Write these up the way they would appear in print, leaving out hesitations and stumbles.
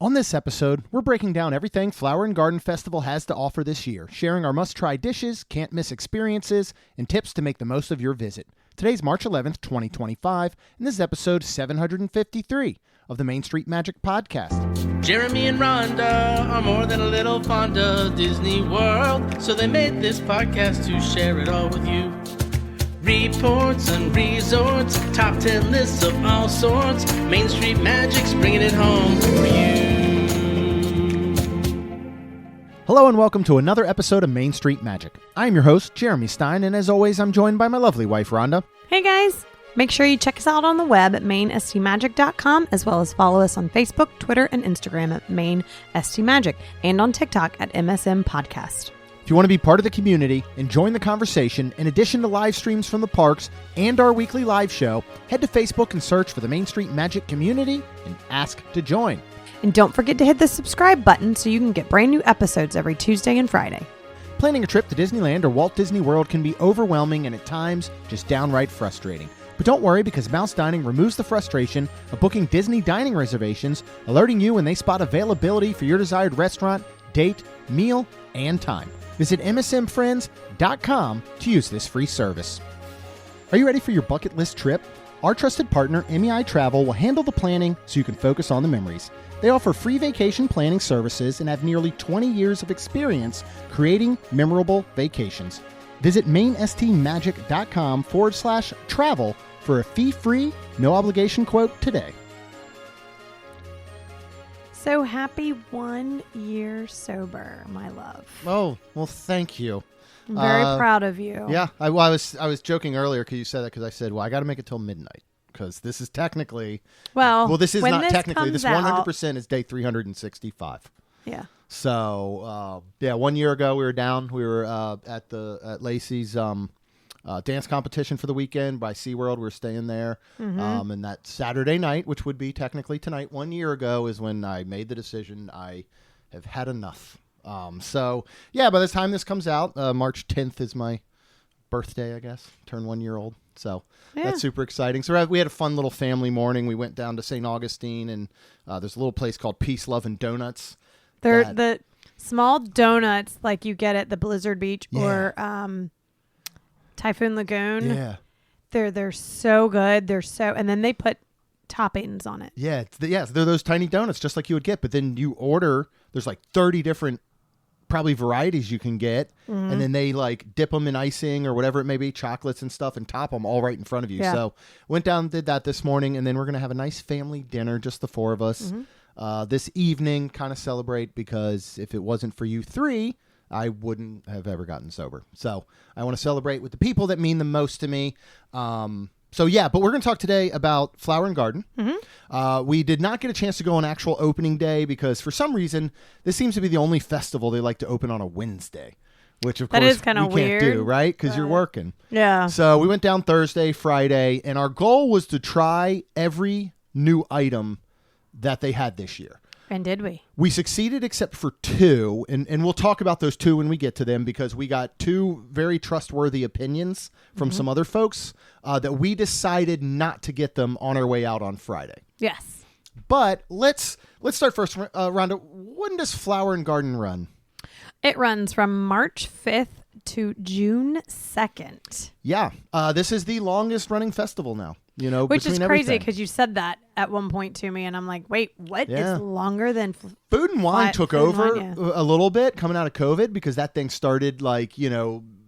On this episode, we're breaking down everything Flower and Garden Festival has to offer this year, sharing our must-try dishes, can't-miss experiences, and tips to make the most of your visit. Today's March 11th, 2025, and this is episode 753 of the Main Street Magic Podcast. Jeremy and Rhonda are more than a little fond of Disney World, so they made this podcast to share it all with you. Reports and resorts, top 10 lists of all sorts. Main Street Magic's bringing it home for you. Hello and welcome to another episode of Main Street Magic. I'm your host, Jeremy Stein, and as always, I'm joined by my lovely wife, Rhonda. Hey guys! Make sure you check us out on the web at mainstmagic.com, as well as follow us on Facebook, Twitter, and Instagram at mainstmagic, and on TikTok at MSM Podcast. If you want to be part of the community and join the conversation, in addition to live streams from the parks and our weekly live show, head to Facebook and search for the Main Street Magic Community and ask to join. And don't forget to hit the subscribe button so you can get brand new episodes every Tuesday and Friday. Planning a trip to Disneyland or Walt Disney World can be overwhelming and at times just downright frustrating. But don't worry, because Mouse Dining removes the frustration of booking Disney dining reservations, alerting you when they spot availability for your desired restaurant, date, meal, and time. Visit msmfriends.com to use this free service. Are you ready for your bucket list trip? Our trusted partner, MEI Travel, will handle the planning so you can focus on the memories. They offer free vacation planning services and have nearly 20 years of experience creating memorable vacations. Visit mainstmagic.com/travel for a fee-free, no-obligation quote today. So happy 1 year sober, my love. Oh, well, thank you. I'm very proud of you. Yeah, I was joking earlier because you said that because I said, well, I got to make it till midnight because this is technically... Well, this is not technically. This 100% is day 365. Yeah. So, 1 year ago we were down. We were at Lacey's dance competition for the weekend by SeaWorld. We were staying there. Mm-hmm. And that Saturday night, which would be technically tonight, 1 year ago, is when I made the decision I have had enough. By the time this comes out, March 10th is my birthday, I guess. Turn 1 year old. So that's super exciting. So we had a fun little family morning. We went down to St. Augustine, and there's a little place called Peace, Love, and Donuts. They're the small donuts like you get at the Blizzard Beach or Typhoon Lagoon. Yeah. They're so good. And then they put toppings on it. Yeah. They're those tiny donuts just like you would get, but then you order, there's like 30 different probably varieties you can get. Mm-hmm. And then they like dip them in icing or whatever it may be, chocolates and stuff, and top them all right in front of you. Yeah. So went down and did that this morning, and then we're going to have a nice family dinner, just the four of us, this evening, kind of celebrate, because if it wasn't for you three, I wouldn't have ever gotten sober. So I want to celebrate with the people that mean the most to me. But we're going to talk today about Flower and Garden. Mm-hmm. We did not get a chance to go on actual opening day because for some reason, this seems to be the only festival they like to open on a Wednesday, which of course we can't do, right? Because you're working. Yeah. So we went down Thursday, Friday, and our goal was to try every new item that they had this year. And did we? We succeeded except for two, and we'll talk about those two when we get to them, because we got two very trustworthy opinions from some other folks that we decided not to get them on our way out on Friday. Yes. But let's start first. Rhonda, when does Flower and Garden run? It runs from March 5th to June 2nd. Yeah. This is the longest running festival now. Which is crazy because you said that at one point to me, and I'm like, wait, what? Yeah. It's longer than Food and Wine took over a little bit coming out of COVID, because that thing started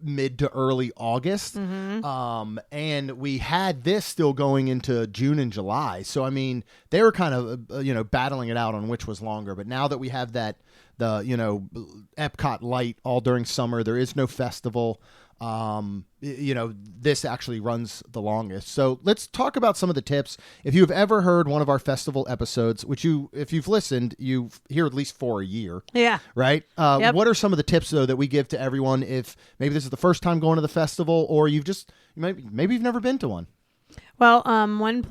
mid to early August. Mm-hmm. And we had this still going into June and July. So, I mean, they were kind of, battling it out on which was longer. But now that we have the EPCOT light all during summer, there is no festival. This actually runs the longest. So let's talk about some of the tips. If you've ever heard one of our festival episodes, which if you've listened, you hear at least 4 a year. Yeah. Right? Yep. What are some of the tips, though, that we give to everyone if maybe this is the first time going to the festival, or maybe you've never been to one? Well, one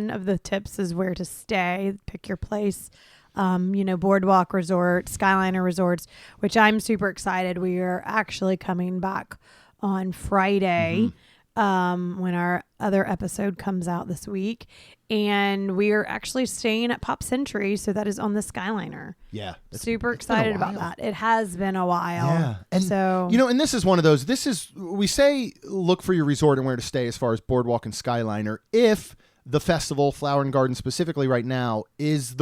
of the tips is where to stay. Pick your place. Boardwalk Resort, Skyliner Resorts, which I'm super excited. We are actually coming back on Friday when our other episode comes out this week. And we are actually staying at Pop Century, so that is on the Skyliner. Yeah. Super excited about that. It has been a while. Yeah. And, so, and this is one of those, we say look for your resort and where to stay as far as Boardwalk and Skyliner if the festival, Flower and Garden specifically right now, is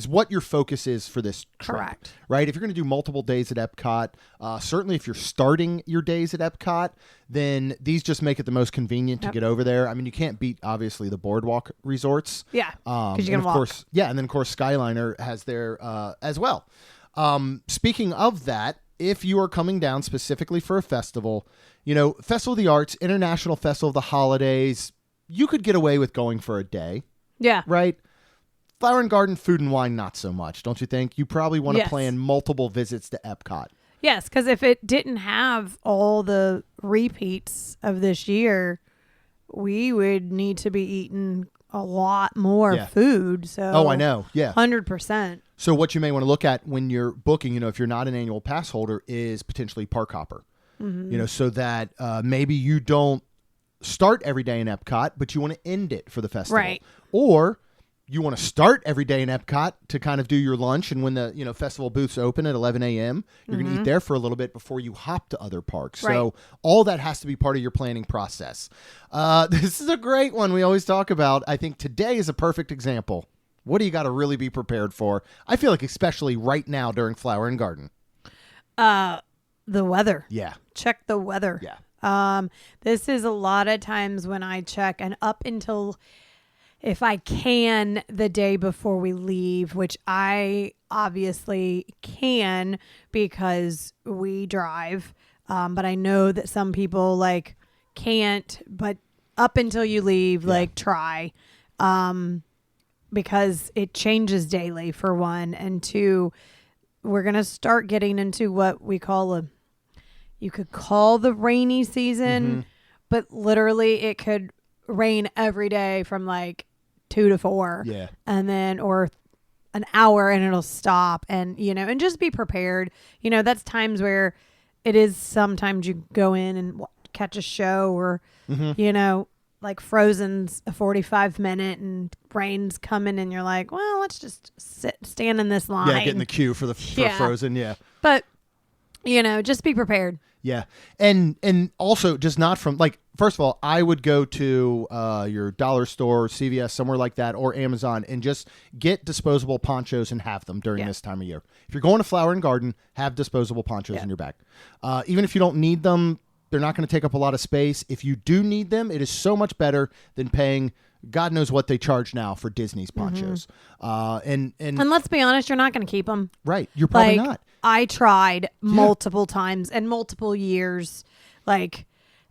what your focus is for this trip. Correct. Right? If you're going to do multiple days at EPCOT, certainly if you're starting your days at EPCOT, then these just make it the most convenient to get over there. I mean, you can't beat, obviously, the Boardwalk resorts. Yeah, because you can walk. Course, yeah, and then, of course, Skyliner has their as well. Speaking of that, if you are coming down specifically for a festival, Festival of the Arts, International Festival of the Holidays, you could get away with going for a day. Yeah. Right? Flower and Garden, Food and Wine, not so much, don't you think? You probably want to plan multiple visits to EPCOT. Yes, because if it didn't have all the repeats of this year, we would need to be eating a lot more food. So Oh, I know. Yeah. 100%. So what you may want to look at when you're booking, if you're not an annual pass holder, is potentially park hopper. Mm-hmm. So that maybe you don't start every day in EPCOT, but you want to end it for the festival. Right. Or you want to start every day in EPCOT to kind of do your lunch, and when the festival booths open at 11 a.m., you're going to eat there for a little bit before you hop to other parks. Right. So all that has to be part of your planning process. This is a great one we always talk about. I think today is a perfect example. What do you got to really be prepared for? I feel like especially right now during Flower and Garden. The weather. Yeah. Check the weather. Yeah. This is a lot of times when I check, and up until, if I can, the day before we leave, which I obviously can because we drive. But I know that some people can't, but up until you leave, try, because it changes daily for one. And two, we're going to start getting into what we call you could call the rainy season, but literally it could rain every day from 2 to 4. Yeah. And then, or an hour and it'll stop, and, and just be prepared. That's times where it is sometimes you go in and catch a show or, Frozen's a 45-minute and rain's coming and you're like, well, let's just stand in this line. Yeah, get in the queue for Frozen. Yeah. But, just be prepared. Yeah. And also just not from first of all, I would go to your dollar store, CVS, somewhere like that, or Amazon, and just get disposable ponchos and have them during this time of year. If you're going to Flower and Garden, have disposable ponchos in your bag. Even if you don't need them, they're not going to take up a lot of space. If you do need them, it is so much better than paying God knows what they charge now for Disney's ponchos. And let's be honest, you're not going to keep them. Right. You're probably not. I tried multiple times and multiple years.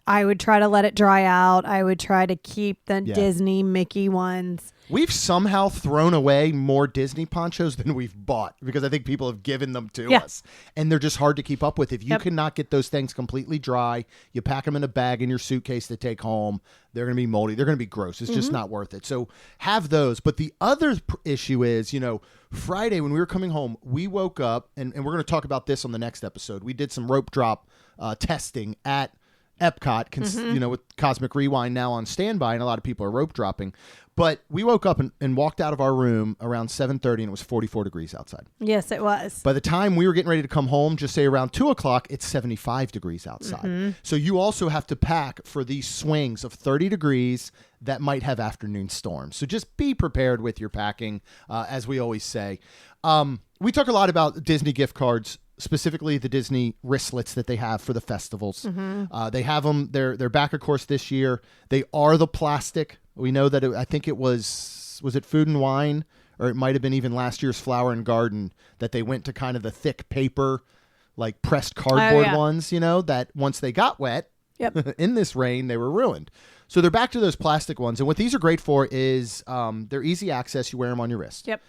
I would try to let it dry out. I would try to keep the Disney Mickey ones. We've somehow thrown away more Disney ponchos than we've bought because I think people have given them to us. And they're just hard to keep up with. If you cannot get those things completely dry, you pack them in a bag in your suitcase to take home, they're going to be moldy. They're going to be gross. It's just not worth it. So have those. But the other issue is, Friday when we were coming home, we woke up, and we're going to talk about this on the next episode. We did some rope drop testing at EPCOT, with Cosmic Rewind now on standby, and a lot of people are rope dropping. But we woke up and walked out of our room around 7:30, and it was 44 degrees outside. Yes, it was. By the time we were getting ready to come home, just say around 2 o'clock, it's 75 degrees outside. So you also have to pack for these swings of 30 degrees that might have afternoon storms. So just be prepared with your packing, as we always say. We talk a lot about Disney gift cards, specifically the Disney wristlets that they have for the festivals. They have them. They're back, of course, this year. They are the plastic. We know that I think it was it Food and Wine, or it might have been even last year's Flower and Garden, that they went to kind of the thick paper, pressed cardboard ones, that once they got wet in this rain, they were ruined. So they're back to those plastic ones. And what these are great for is they're easy access. You wear them on your wrist. Yep.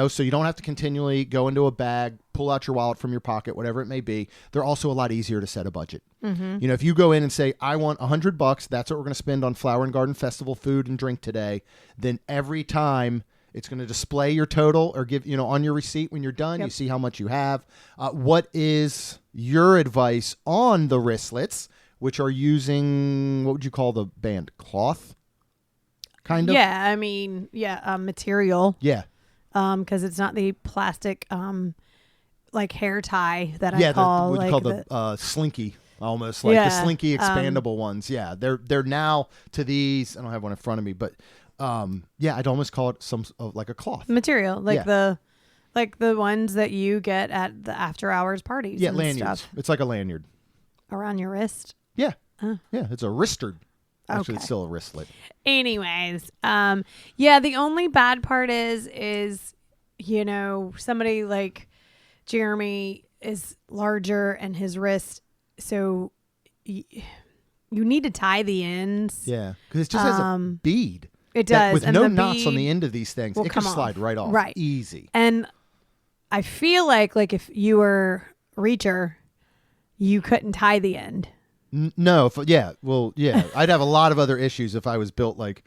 So you don't have to continually go into a bag, pull out your wallet from your pocket, whatever it may be. They're also a lot easier to set a budget. If you go in and say, I want $100, that's what we're going to spend on Flower and Garden Festival food and drink today, then every time it's going to display your total or give, on your receipt when you're done, you see how much you have. What is your advice on the wristlets? which are using, what would you call the band? Cloth? Kind of? Yeah, I mean, material. Yeah. Because it's not the plastic, like hair tie that I call. What you call the slinky, almost like the slinky expandable ones. Yeah, they're now to these. I don't have one in front of me, but I'd almost call it some like a cloth material, like the ones that you get at the after hours parties. Yeah, and lanyards. stuff. It's like a lanyard Around your wrist. Yeah, yeah, it's a wristard. Actually, Okay. it's still a wristlet. Anyways, the only bad part is somebody like Jeremy is larger and his wrist, so you need to tie the ends. Yeah, because it just has a bead. It does. With and no the knots on bead the end of these things, will it can come slide off. right off. Right. Easy. And I feel like if you were Reacher, you couldn't tie the end. No. I'd have a lot of other issues if I was built like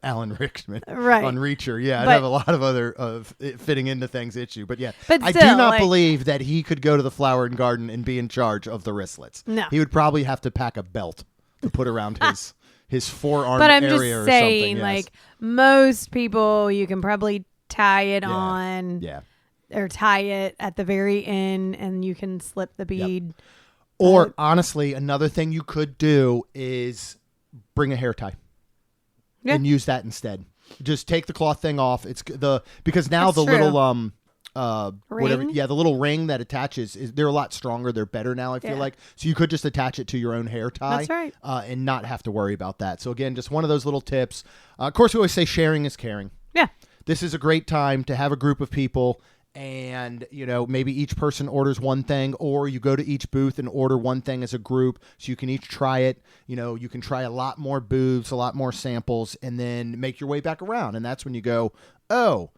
Alan Rickman on Reacher. Yeah, I'd have a lot of other fitting into things issue. But yeah, I do not believe that he could go to the flower and garden and be in charge of the wristlets. No. He would probably have to pack a belt to put around his forearm but I'm area just or saying, something. like most people, you can probably tie it on. Yeah. Or tie it at the very end, and you can slip the bead. Yep. Or honestly, another thing you could do is bring a hair tie and use that instead. Just take the cloth thing off. Because now the true. little Ring? the little ring that attaches they're a lot stronger. They're better now, I feel like. So you could just attach it to your own hair tie. That's right. And not have to worry about that. So again, just one of those little tips. Of course, we always say sharing is caring. Yeah. This is a great time to have a group of people. And, maybe each person orders one thing, or you go to each booth and order one thing as a group so you can each try it. You can try a lot more booths, a lot more samples, and then make your way back around. And that's when you go, oh,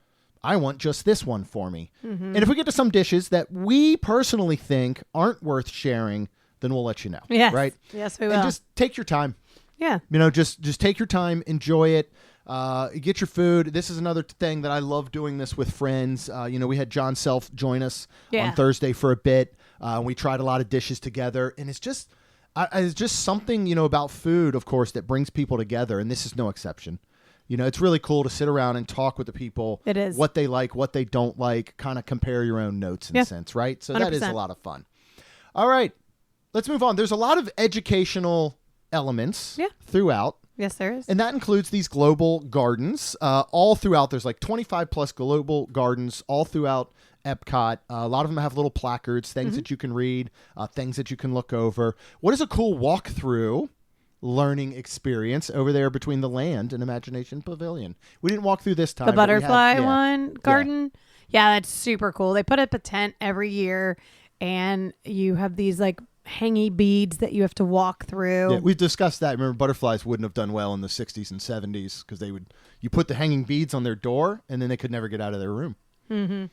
I want just this one for me. Mm-hmm. And if we get to some dishes that we personally think aren't worth sharing, then we'll let you know. Yes. Right? Yes, we will. And just take your time. Yeah. Just take your time, enjoy it. Get your food. This is another thing that I love doing this with friends. We had John Self join us on Thursday for a bit. We tried a lot of dishes together, and it's just something, about food, of course, that brings people together. And this is no exception. It's really cool to sit around and talk with the people. It is. What they like, what they don't like, kind of compare your own notes in a sense, right? So 100%. That is a lot of fun. All right, let's move on. There's a lot of educational elements throughout. Yes, there is. And that includes these global gardens all throughout. There's like 25 plus global gardens all throughout EPCOT. A lot of them have little placards, things that you can read, things that you can look over. What is a cool walkthrough learning experience over there between the Land and Imagination Pavilion? We didn't walk through this time. The butterfly garden. Yeah, that's super cool. They put up a tent every year, and you have these like hangy beads that you have to walk through. Yeah, we've discussed that. Remember, butterflies wouldn't have done well in the 60s and 70s because you put the hanging beads on their door and then they could never get out of their room. Mm-hmm.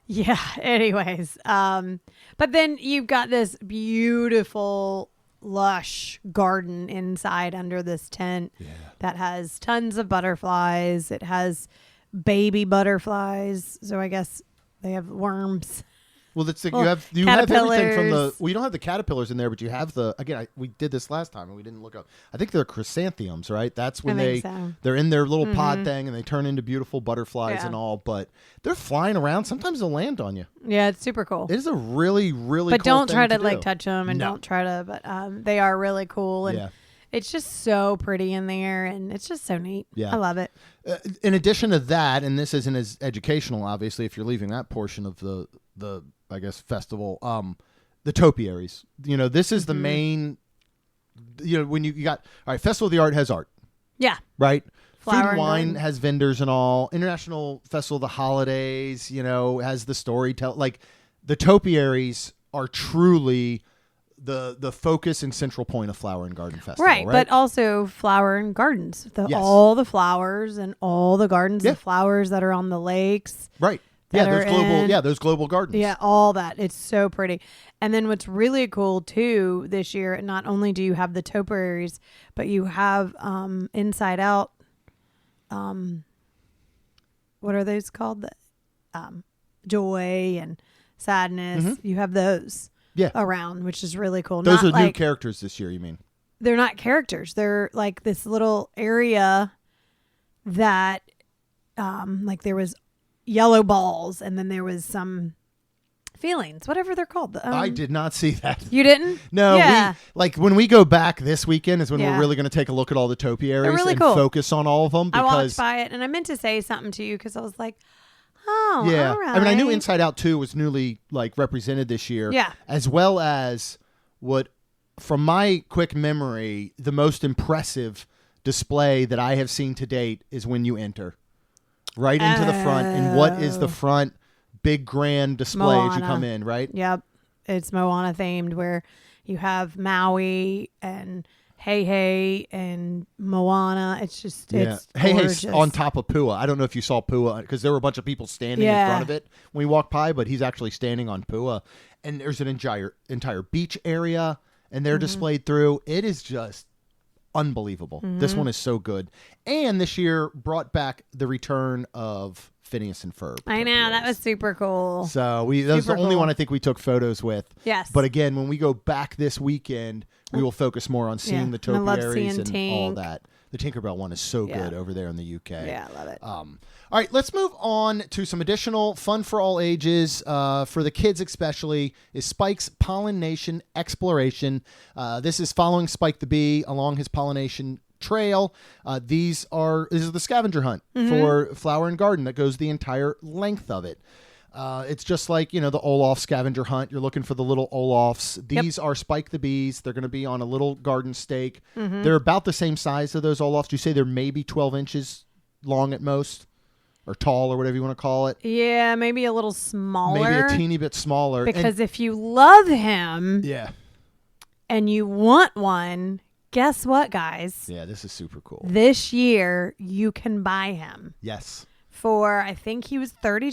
Yeah. Anyways, but then you've got this beautiful, lush garden inside under this tent that has tons of butterflies. It has baby butterflies, so I guess they have worms. Well, that's you have everything from the. Well, you don't have the caterpillars in there, but you have the. Again, we did this last time and we didn't look up. I think they're chrysanthemums, right? That's when they're in their little pod thing and they turn into beautiful butterflies and all. But they're flying around. Sometimes they'll land on you. Yeah, it's super cool. It is a really, really. But cool don't try thing to like touch them and don't try to. But they are really cool and it's just so pretty in there and it's just so neat. Yeah, I love it. In addition to that, and this isn't as educational, obviously, if you're leaving that portion of the I guess festival, the topiaries. This is the main. When you got all right, Festival of the Art has art. Yeah. Right. Flower Food and Wine has vendors and all. International Festival of the Holidays, has the storytelling. Like the topiaries are truly the focus and central point of Flower and Garden Festival. Right. But also Flower and Gardens. All the flowers and all the gardens, the flowers that are on the lakes. Right. Yeah, those global gardens. Yeah, all that. It's so pretty. And then what's really cool too this year, not only do you have the topiaries, but you have inside out. What are those called? Joy and sadness. Mm-hmm. You have those. around, which is really cool. Those Not are new like, characters this year, you mean? they're not characters. They're like this little area that, like there was yellow balls and then there was some feelings, whatever they're called. I did not see that. You didn't? No, Yeah. when we go back this weekend is when Yeah. we're really going to take a look at all the topiaries They're really and cool. focus on all of them. I walked Because by it and I meant to say something to you because I was like, oh, yeah, all right. I mean, I knew Inside Out 2 was newly like represented this year. Yeah. As well as what, from my quick memory, the most impressive display that I have seen to date is when you enter right into the front. And what is the front big grand display as you Moana. come in, right? Yep. It's Moana themed where you have Maui and Hey and Moana. It's just, it's gorgeous. Hey on top of Pua. I don't know if you saw Pua because there were a bunch of people standing in front of it when we walked by, but he's actually standing on Pua. And there's an entire beach area, and they're displayed through. It is just unbelievable. This one is so good. And this year brought back the return of Phineas and Ferb. I know. That was super cool. So that was the Super only cool. one I think we took photos with. Yes. But again, when we go back this weekend, we will focus more on seeing the And I love topiaries seeing and all Tink. that. The Tinkerbell one is so Yeah. good over there in the UK. Yeah, I love it. All right, let's move on to some additional fun for all ages, for the kids especially, is Spike's Pollen-Nation Exploration. This is following Spike the Bee along his Pollen-Nation trail. This is the scavenger hunt for flower and garden that goes the entire length of it. It's just like, the Olaf scavenger hunt. You're looking for the little Olafs. These are Spike the Bees. They're going to be on a little garden stake. They're about the same size of those Olafs. You say they're maybe 12 inches long at most, or tall, or whatever you want to call it. Yeah, maybe a little smaller. Maybe a teeny bit smaller. Because if you love him Yeah. and you want one, guess what, guys? Yeah, this is super cool. This year, you can buy him Yes. for, I think he was $30,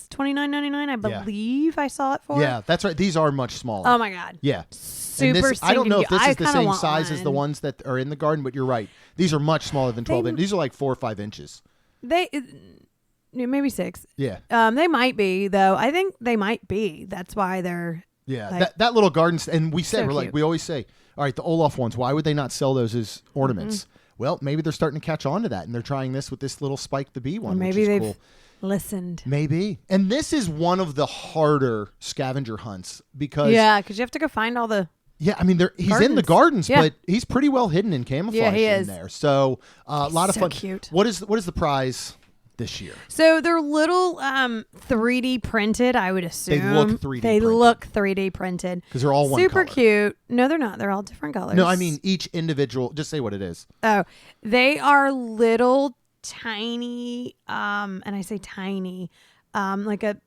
$29.99, I believe I saw it for. Yeah, that's right. These are much smaller. Oh, my God. Yeah. Super I don't know if this I is the kinda same want size as the one. ones that are in the garden, but you're right. These are much smaller than 12 inches. These are like 4 or 5 inches. Maybe 6. Yeah. They might be, though. I think they might be. That's why they're... Yeah, like, that little garden, and we said, so cute. we always say, all right, the Olaf ones, why would they not sell those as ornaments? Well, maybe they're starting to catch on to that, and they're trying this with this little Spike the Bee one, or maybe which is they've cool. listened. Maybe. And this is one of the harder scavenger hunts because, Yeah, because you have to go find all the... yeah, I mean, he's in the gardens, Yeah. but he's pretty well hidden in camouflage he in is. there. So a lot of so fun. cute. What is the prize this year? So they're little 3D printed, I would assume. They look 3D They printed. look 3D printed. Because they're all one Super color. cute. No, they're not. They're all different colors. No, I mean each individual. Just say what it is. Oh, they are little tiny, and I say tiny, like a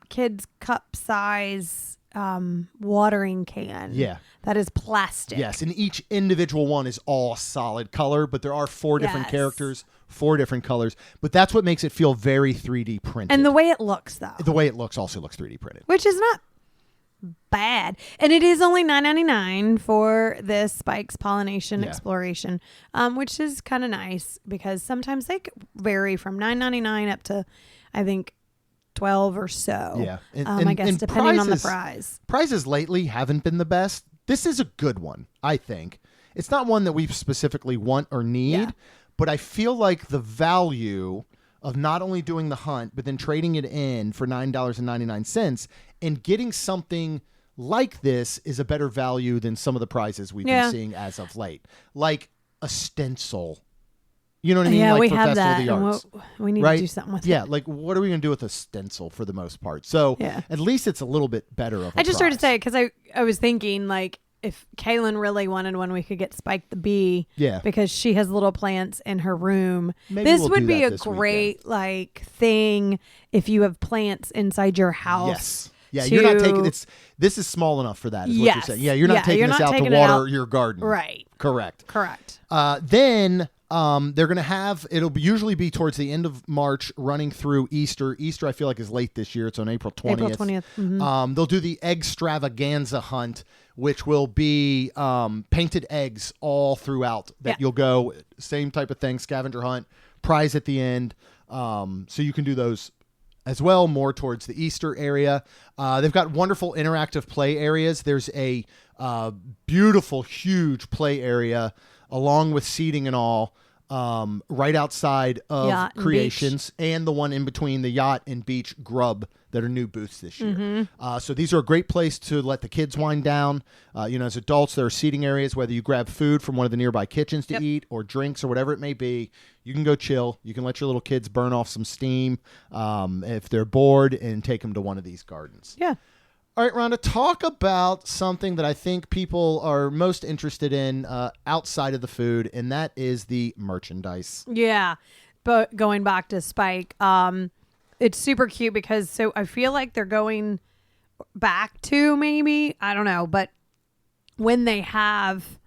kid's cup size watering can. Yeah. That is plastic. Yes, and each individual one is all solid color, but there are 4 different Yes. characters, 4 different colors. But that's what makes it feel very 3D printed. And the way it looks, though. the way it looks also looks 3D printed. Which is not bad. And it is only $9.99 for this Spike's Pollen-Nation Exploration, which is kind of nice because sometimes they vary from $9.99 up to, I think, 12 or so. Yeah. I guess depending on the prize. Prizes lately haven't been the best. This is a good one, I think. It's not one that we specifically want or need, but I feel like the value of not only doing the hunt, but then trading it in for $9.99 and getting something like this is a better value than some of the prizes we've been seeing as of late. Like a stencil. You know what I mean? Yeah, like we for have Festival that. of the And Arts. we need Right? to do something with it. Yeah, like what are we going to do with a stencil for the most part? So at least it's a little bit better of a I just started to prize. say, because I was thinking, like, if Kaylin really wanted one, we could get Spike the Bee. Yeah. Because she has little plants in her room. Maybe This we'll would do be that a this great, like, thing if you have plants inside your house. Yes. Yeah, you're not taking this is small enough for that, is what you're Yes. saying. Yeah, you're not Yeah, taking you're this not out to taking it water out. your garden. Right. Correct. Correct. Then they're going to have, usually be towards the end of March running through Easter. Easter, I feel like, is late this year. It's on April 20th. April 20th. Mhm. They'll do the Egg-Stravaganza Hunt, which will be painted eggs all throughout that you'll go, same type of thing, scavenger hunt, prize at the end. So you can do those as well, more towards the Easter area. They've got wonderful interactive play areas. There's a beautiful, huge play area along with seating and all right outside of Yacht and Creations and the one in between the Yacht and Beach Grub that are new booths this year. Mm-hmm. So these are a great place to let the kids wind down. As adults, there are seating areas, whether you grab food from one of the nearby kitchens to eat or drinks or whatever it may be. You can go chill. You can let your little kids burn off some steam if they're bored and take them to one of these gardens. Yeah. All right, Rhonda, talk about something that I think people are most interested in outside of the food, and that is the merchandise. Yeah. But going back to Spike, it's super cute because I feel like they're going back to maybe, I don't know, but when they have,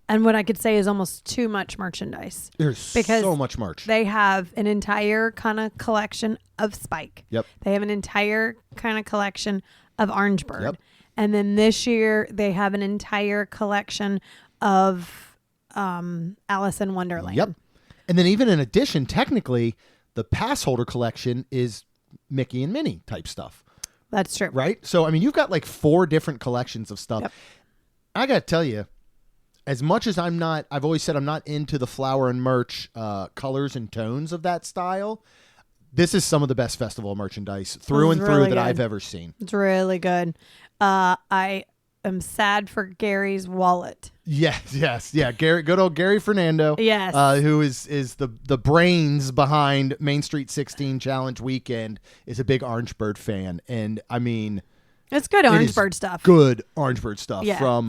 and what I could say is almost too much merchandise. There's because so much merch. They have an entire kind of collection of Spike. Yep. They have an entire kind of collection of Orange Bird. Yep. And then this year they have an entire collection of Alice in Wonderland. Yep. And then even in addition, technically, the pass holder collection is Mickey and Minnie type stuff. That's true. Right? So, I mean, you've got like 4 different collections of stuff. Yep. I got to tell you, as much as I've always said I'm not into the flower and merch colors and tones of that style, this is some of the best festival merchandise through and through that I've ever seen. It's really good. I am sad for Gary's wallet. Yes. Yeah. Good old Gary Fernando. Yes. Who is the brains behind Main Street 16 Challenge Weekend, is a big Orange Bird fan. And I mean, it's good Orange Bird stuff. Good Orange Bird stuff. Yeah, From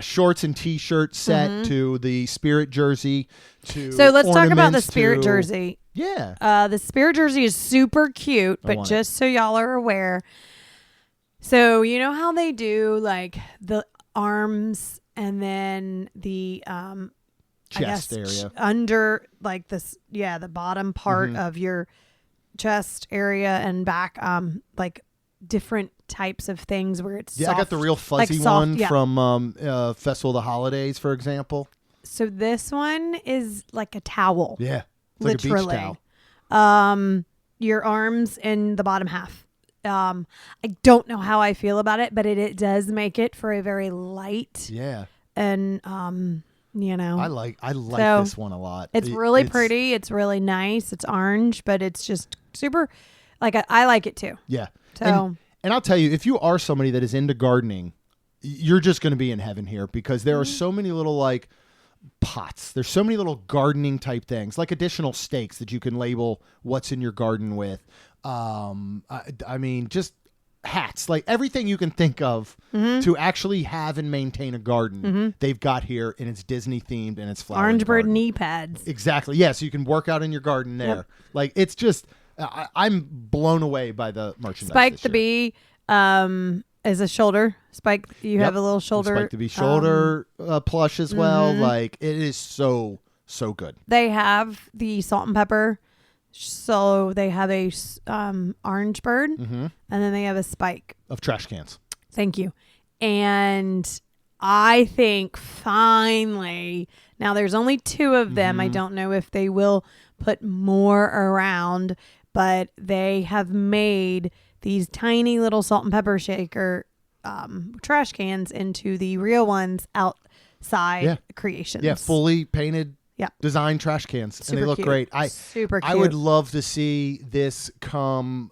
shorts and t-shirt set to the Spirit jersey to So let's talk about the ornaments Spirit to- jersey. Yeah. The Spirit jersey is super cute, but just so y'all are aware. So you know how they do like the arms and then the Chest area. Under like this, the bottom part of your chest area and back, like different types of things where it's soft, I got the real fuzzy like soft, one from Festival of the Holidays, for example. So this one is like a towel. Yeah. It's like literally. a beach towel. Your arms in the bottom half. I don't know how I feel about it, but it does make it for a very light. Yeah. And I like So, this one a lot. It's really pretty. It's really nice. It's orange, but it's just super. Like I like it too. Yeah. So and I'll tell you, if you are somebody that is into gardening, you're just going to be in heaven here because there are so many little like pots. There's so many little gardening type things, like additional stakes that you can label what's in your garden with. I mean, just hats, like everything you can think of to actually have and maintain a garden. They've got here, and it's Disney themed, and it's flower. Orange Bird knee pads. Exactly. Yeah, so you can work out in your garden there. Yep. Like it's just, I'm blown away by the merchandise. Spike the Bee is a shoulder. Spike, you have a little shoulder. Spike the Bee shoulder plush as well. Like it is so good. They have the salt and pepper. So they have a Orange Bird, and then they have a Spike of trash cans. Thank you. And I think finally, now there's only 2 of them. I don't know if they will put more around, but they have made these tiny little salt and pepper shaker trash cans into the real ones outside Creations. Yeah, fully painted. Yeah. Design trash cans. Super and they look cute. great. Super cute. I would love to see this come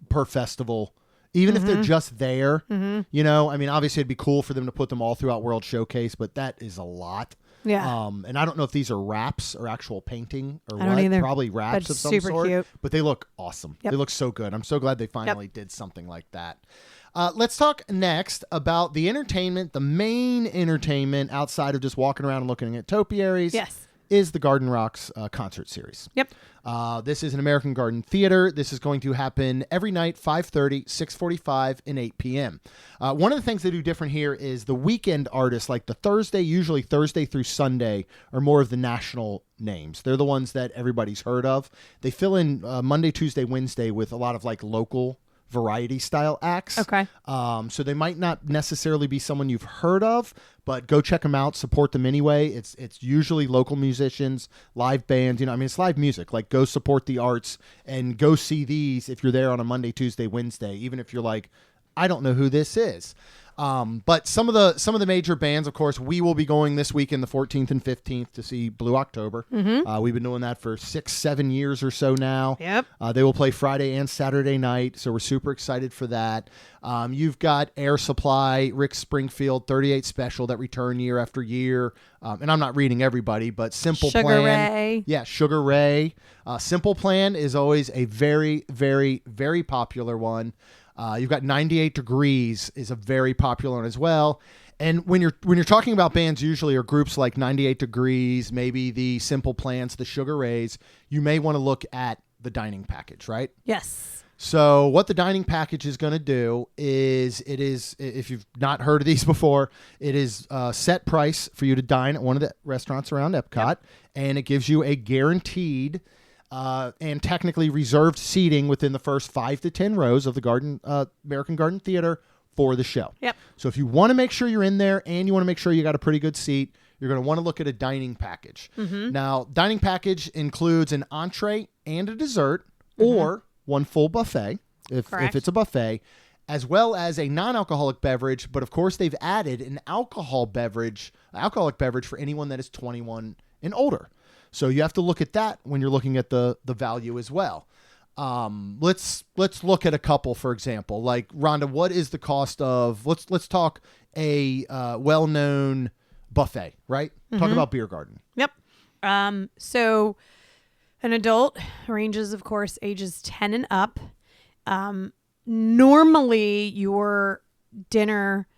per festival, even if they're just there. You know, I mean, obviously it'd be cool for them to put them all throughout World Showcase, but that is a lot. Yeah. And I don't know if these are wraps or actual painting or I don't either. Probably wraps But of some super sort. cute. But they look awesome. Yep. They look so good. I'm so glad they finally did something like that. Let's talk next about the entertainment, the main entertainment outside of just walking around and looking at topiaries. Yes. Is the Garden Rocks concert series. Yep. This is an American Garden Theater. This is going to happen every night, 5:30, 6:45, and 8 p.m. One of the things they do different here is the weekend artists, like the usually Thursday through Sunday, are more of the national names. They're the ones that everybody's heard of. They fill in Monday, Tuesday, Wednesday with a lot of like local variety style acts. Okay. So they might not necessarily be someone you've heard of, but go check them out, support them anyway. It's usually local musicians, live bands, it's live music. Like, go support the arts and go see these if you're there on a Monday, Tuesday, Wednesday, even if you're like, I don't know who this is. But some of the major bands, of course, we will be going this weekend, the 14th and 15th, to see Blue October. We've been doing that for 6-7 years or so now. Yep. They will play Friday and Saturday night, so we're super excited for that. You've got Air Supply, Rick Springfield, 38 Special that return year after year. And I'm not reading everybody, but Simple Sugar Plan. Ray. Yeah, Sugar Ray. Simple Plan is always a very, very, very popular one. You've got 98 Degrees is a very popular one as well. And when you're talking about bands, usually or groups like 98 Degrees, maybe the Simple Plans, the Sugar Rays, you may want to look at the dining package, right? Yes. So what the dining package is going to do is, if you've not heard of these before, it is a set price for you to dine at one of the restaurants around EPCOT, and it gives you a guaranteed and technically reserved seating within the first 5 to 10 rows of the American Garden Theater for the show. Yep. So if you want to make sure you're in there and you want to make sure you got a pretty good seat, you're going to want to look at a dining package. Now, dining package includes an entree and a dessert, or one full buffet, if it's a buffet, as well as a non-alcoholic beverage. But of course, they've added an alcoholic beverage for anyone that is 21 and older. So you have to look at that when you're looking at the value as well. Let's look at a couple, for example. Like, Rhonda, what is the cost of? Let's talk a well-known buffet, right? Talk about Beer Garden. Yep. So an adult ranges, of course, ages 10 and up. Normally, your dinner.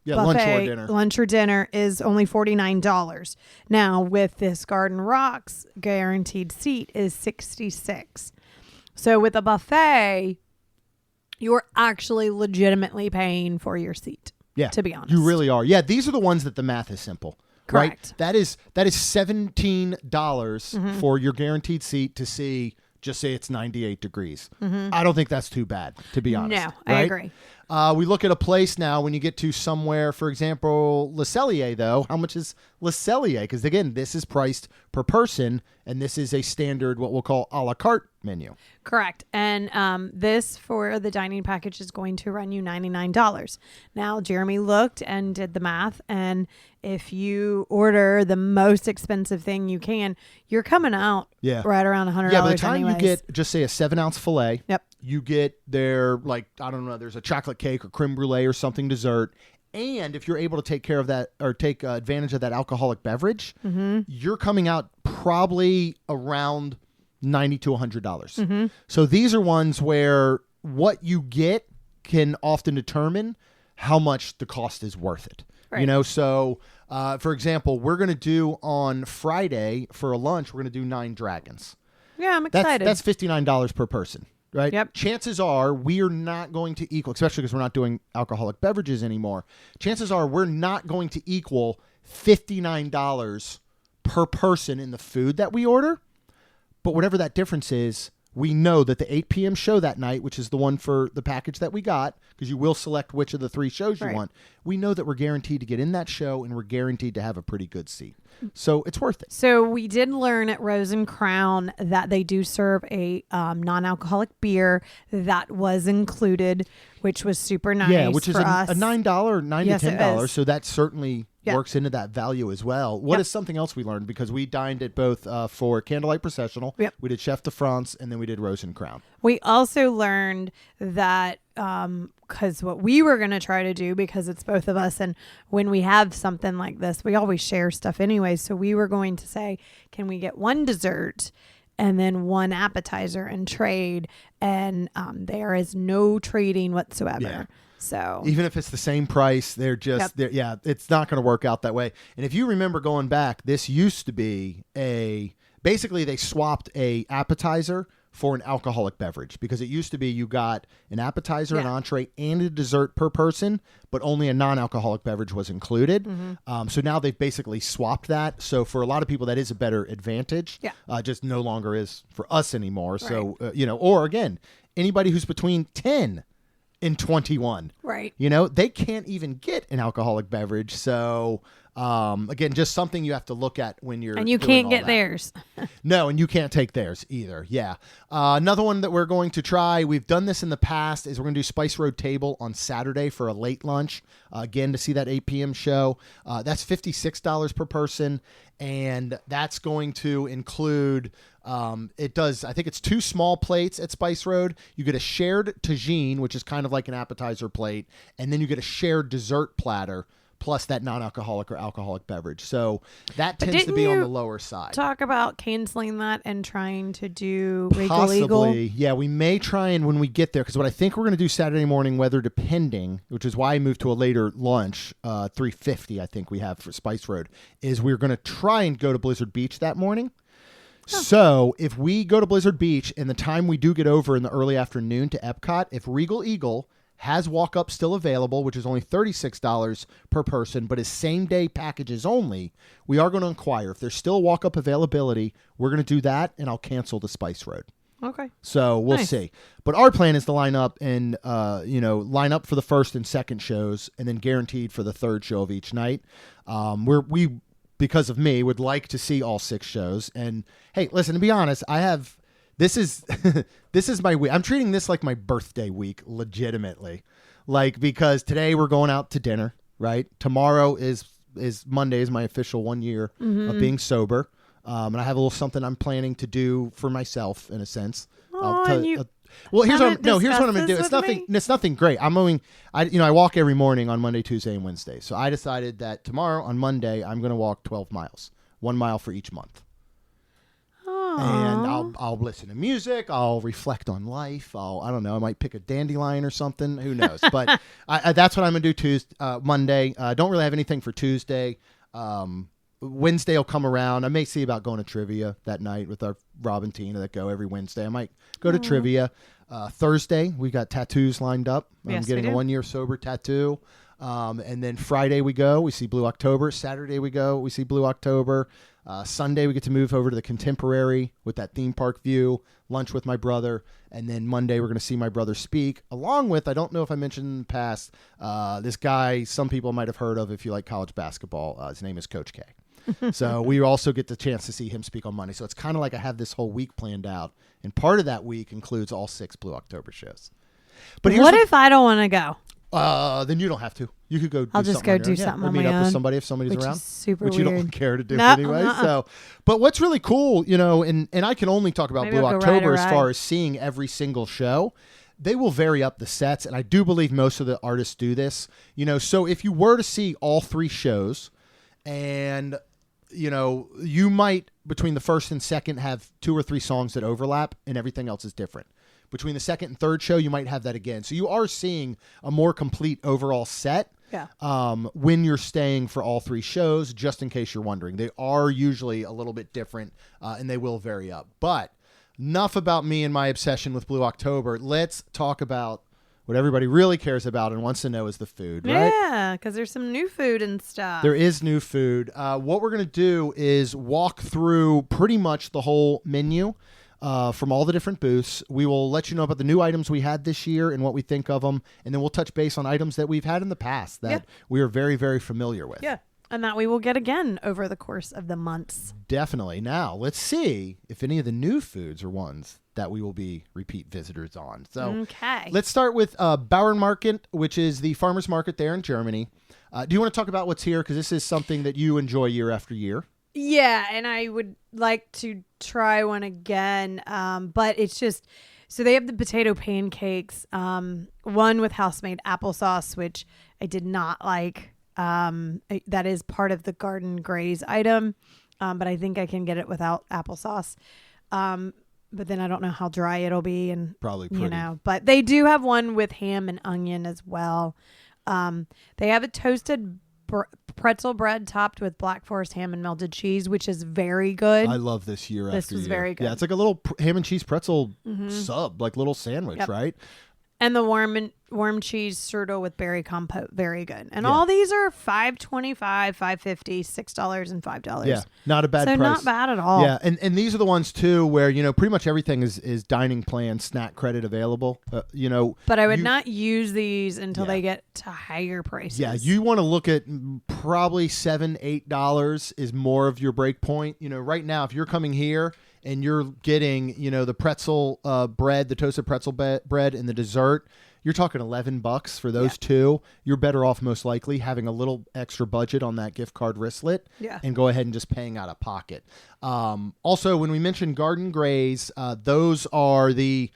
Lunch or dinner is only $49. Now, with this Garden Rocks guaranteed seat is $66. So with a buffet, you're actually legitimately paying for your seat. Yeah, to be honest, you really are. Yeah, these are the ones that the math is simple. Correct. Right? That is $17 for your guaranteed seat to see. Just say it's 98 degrees. I don't think that's too bad, to be honest. No, I agree. We look at a place now when you get to somewhere, for example, Le Cellier, though. How much is Le Cellier? Because, again, this is priced per person, and this is a standard, what we'll call a la carte menu. Correct. And this for the dining package is going to run you $99. Now, Jeremy looked and did the math, and if you order the most expensive thing you can, you're coming out right around $100. Yeah, by the time anyways. you get, just say, a 7-ounce filet, yep, you get their, like, I don't know, there's a chocolate cake or creme brulee or something dessert. And if you're able to take care of that or take advantage of that alcoholic beverage, you're coming out probably around $90 to $100. So these are ones where what you get can often determine how much the cost is worth it. Right. So for example, we're going to do on Friday for a lunch, we're going to do 9 dragons. Yeah, I'm excited. That's $59 per person. Right? Yep. Chances are we are not going to equal, especially because we're not doing alcoholic beverages anymore. Chances are we're not going to equal $59 per person in the food that we order. But whatever that difference is, we know that the 8 p.m. show that night, which is the one for the package that we got, because you will select which of the 3 shows you want. We know that we're guaranteed to get in that show and we're guaranteed to have a pretty good seat. So it's worth it. So we did learn at Rose and Crown that they do serve a non-alcoholic beer that was included, which was super nice. Yeah, which is a $9, $9 to $10. Is. So that certainly works into that value as well. What is something else we learned? Because we dined at both for Candlelight Processional. Yep. We did Chef de France, and then we did Rose and Crown. We also learned that because what we were going to try to do, because it's both of us, and when we have something like this, we always share stuff anyway. So we were going to say, can we get one dessert and then one appetizer and trade? And there is no trading whatsoever. Yeah. So even if it's the same price, they're just, it's not going to work out that way. And if you remember going back, this used to be basically they swapped a appetizer for an alcoholic beverage, because it used to be you got an appetizer, an Yeah. entree, and a dessert per person, but only a non-alcoholic beverage was included. So now they've basically swapped that. So for a lot of people, that is a better advantage. Yeah. Just no longer is for us anymore. So, or again, anybody who's between 10 and 21, Right. they can't even get an alcoholic beverage. So, again, just something you have to look at when you're And you doing can't all get that. theirs. No, and you can't take theirs either. Yeah. Another one that we're going to try, we've done this in the past, is we're going to do Spice Road Table on Saturday for a late lunch. Again, to see that 8 p.m. show. That's $56 per person. And that's going to include, I think it's 2 small plates at Spice Road. You get a shared tagine, which is kind of like an appetizer plate. And then you get a shared dessert platter, plus that non-alcoholic or alcoholic beverage. So that tends to be on the lower side. Talk about canceling that and trying to do Regal Possibly. Eagle. Yeah, we may try and when we get there, because what I think we're going to do Saturday morning, weather depending, which is why I moved to a later lunch, 3:50 I think we have for Spice Road, is we're going to try and go to Blizzard Beach that morning. So if we go to Blizzard Beach and the time we do get over in the early afternoon to Epcot, if Regal Eagle has walk-up still available, which is only $36 per person, but is same-day packages only, we are going to inquire. If there's still walk-up availability, we're going to do that, and I'll cancel the Spice Road. Okay. So we'll Nice. see. But our plan is to line up and, line up for the first and second shows, and then guaranteed for the third show of each night. We, because of me, would like to see all 6 shows. And, hey, listen, to be honest, this is this is my week. I'm treating this like my birthday week, legitimately. Because today we're going out to dinner, right? Tomorrow is Monday is my official 1 year of being sober. And I have a little something I'm planning to do for myself, in a sense. Oh, here's what I'm haven't going to discussed do. this It's with nothing. me? It's nothing great. I walk every morning on Monday, Tuesday, and Wednesday. So I decided that tomorrow on Monday I'm going to walk 12 miles, 1 mile for each month. And I'll listen to music. I'll reflect on life. I don't know. I might pick a dandelion or something. Who knows? But that's what I'm going to do Monday. Don't really have anything for Tuesday. Wednesday will come around. I may see about going to trivia that night with our Rob and Tina that go every Wednesday. I might go to trivia. Thursday, we got tattoos lined up. I'm Yes, getting we a do. 1 year sober tattoo. And then Friday we see Blue October. Saturday we see Blue October. Sunday we get to move over to the Contemporary with that theme park view, lunch with my brother. And then Monday we're going to see my brother speak, along with, I don't know if I mentioned in the past, this guy some people might have heard of if you like college basketball. His name is Coach K. So we also get the chance to see him speak on Monday. So it's kind of like I have this whole week planned out. And part of that week includes all 6 Blue October shows. But What if I don't want to go? then you don't have to. You could go. I'll do just something go on your do own. something or on meet my up with own, somebody if somebody's which around, is super which you weird. don't care to do No, anyway. So, but what's really cool, and I can only talk about Maybe Blue I'll go ride October a as ride. far as seeing every single show. They will vary up the sets, and I do believe most of the artists do this. So if you were to see all 3 shows, and you might between the first and second have 2 or 3 songs that overlap, and everything else is different. Between the second and third show, you might have that again. So you are seeing a more complete overall set. Yeah. When you're staying for all 3 shows, just in case you're wondering. They are usually a little bit different, and they will vary up. But enough about me and my obsession with Blue October. Let's talk about what everybody really cares about and wants to know is the food, right? Yeah, because there's some new food and stuff. There is new food. What we're going to do is walk through pretty much the whole menu from all the different booths. We will let you know about the new items we had this year and what we think of them, and then we'll touch base on items that we've had in the past that we are very, very familiar with. Yeah, and that we will get again over the course of the months. Definitely. Now, let's see if any of the new foods are ones that we will be repeat visitors on. So Okay. let's start with Bauernmarkt, which is the farmer's market there in Germany. Do you want to talk about what's here? Because this is something that you enjoy year after year. Yeah, and I would like to try one again, but it's just so they have the potato pancakes, one with house-made applesauce, which I did not like. That is part of the Garden Graze item, but I think I can get it without applesauce. But then I don't know how dry it'll be, and Probably pretty. But they do have one with ham and onion as well. They have a toasted pretzel bread topped with Black Forest ham and melted cheese, which is very good. I love this year This after was year. very good. Yeah, it's like a little ham and cheese pretzel sub, like little sandwich, Yep. right? And the warm cheese strudel with berry compote, very good. And Yeah. all these are $5.25, $5.50, $6, and $5. Yeah, not a bad so price. not bad at all. Yeah, and these are the ones too where pretty much everything is dining plan snack credit available. But I would not use these until Yeah. they get to higher prices. Yeah, you want to look at probably $7-8 is more of your break point. Right now, if you're coming here and you're getting the pretzel bread, the toasted pretzel bread, and the dessert, you're talking $11 for those two. You're better off most likely having a little extra budget on that gift card wristlet and go ahead and just paying out of pocket. Also, when we mentioned Garden Graze, those are the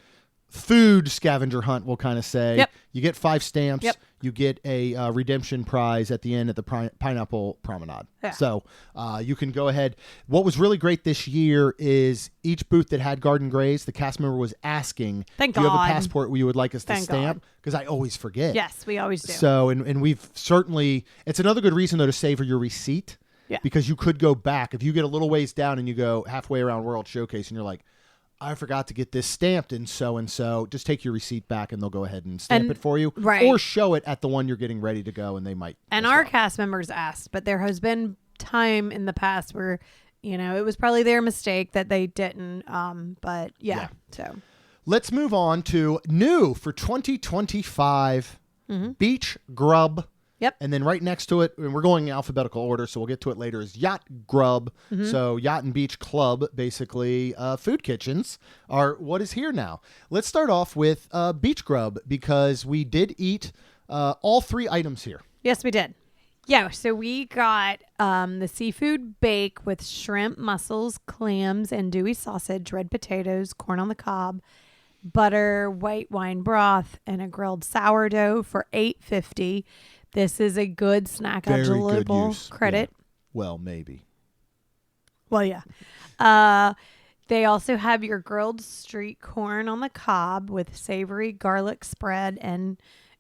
food scavenger hunt, we'll kind of say. Yep. You get 5 stamps. Yep. You get a redemption prize at the end at the Pineapple Promenade. Yeah. So you can go ahead. What was really great this year is each booth that had Garden Graze, the cast member was asking, Thank do you have God. a passport you would like us to Thank stamp? Because I always forget. Yes, we always do. So, and we've certainly, it's another good reason, though, to savor your receipt. Yeah. Because you could go back. If you get a little ways down and you go halfway around World Showcase and you're like, I forgot to get this stamped and so, just take your receipt back and they'll go ahead and stamp it for you. Right. Or show it at the one you're getting ready to go and they might. And our cast members asked, but there has been time in the past where, it was probably their mistake that they didn't. But yeah. So Let's move on to new for 2025 Beach Grub. Yep. And then right next to it, and we're going in alphabetical order, so we'll get to it later, is Yacht Grub. So Yacht and Beach Club, basically, food kitchens are what is here now. Let's start off with Beach Grub because we did eat all 3 items here. yes, we did. Yeah. So we got the seafood bake with shrimp, mussels, clams, and dewy sausage, red potatoes, corn on the cob, butter, white wine broth, and a grilled sourdough for $8.50. This is a good snack. Very good Eligible use. credit. Yeah. Well, maybe. Well, yeah. They also have your grilled street corn on the cob with savory garlic spread and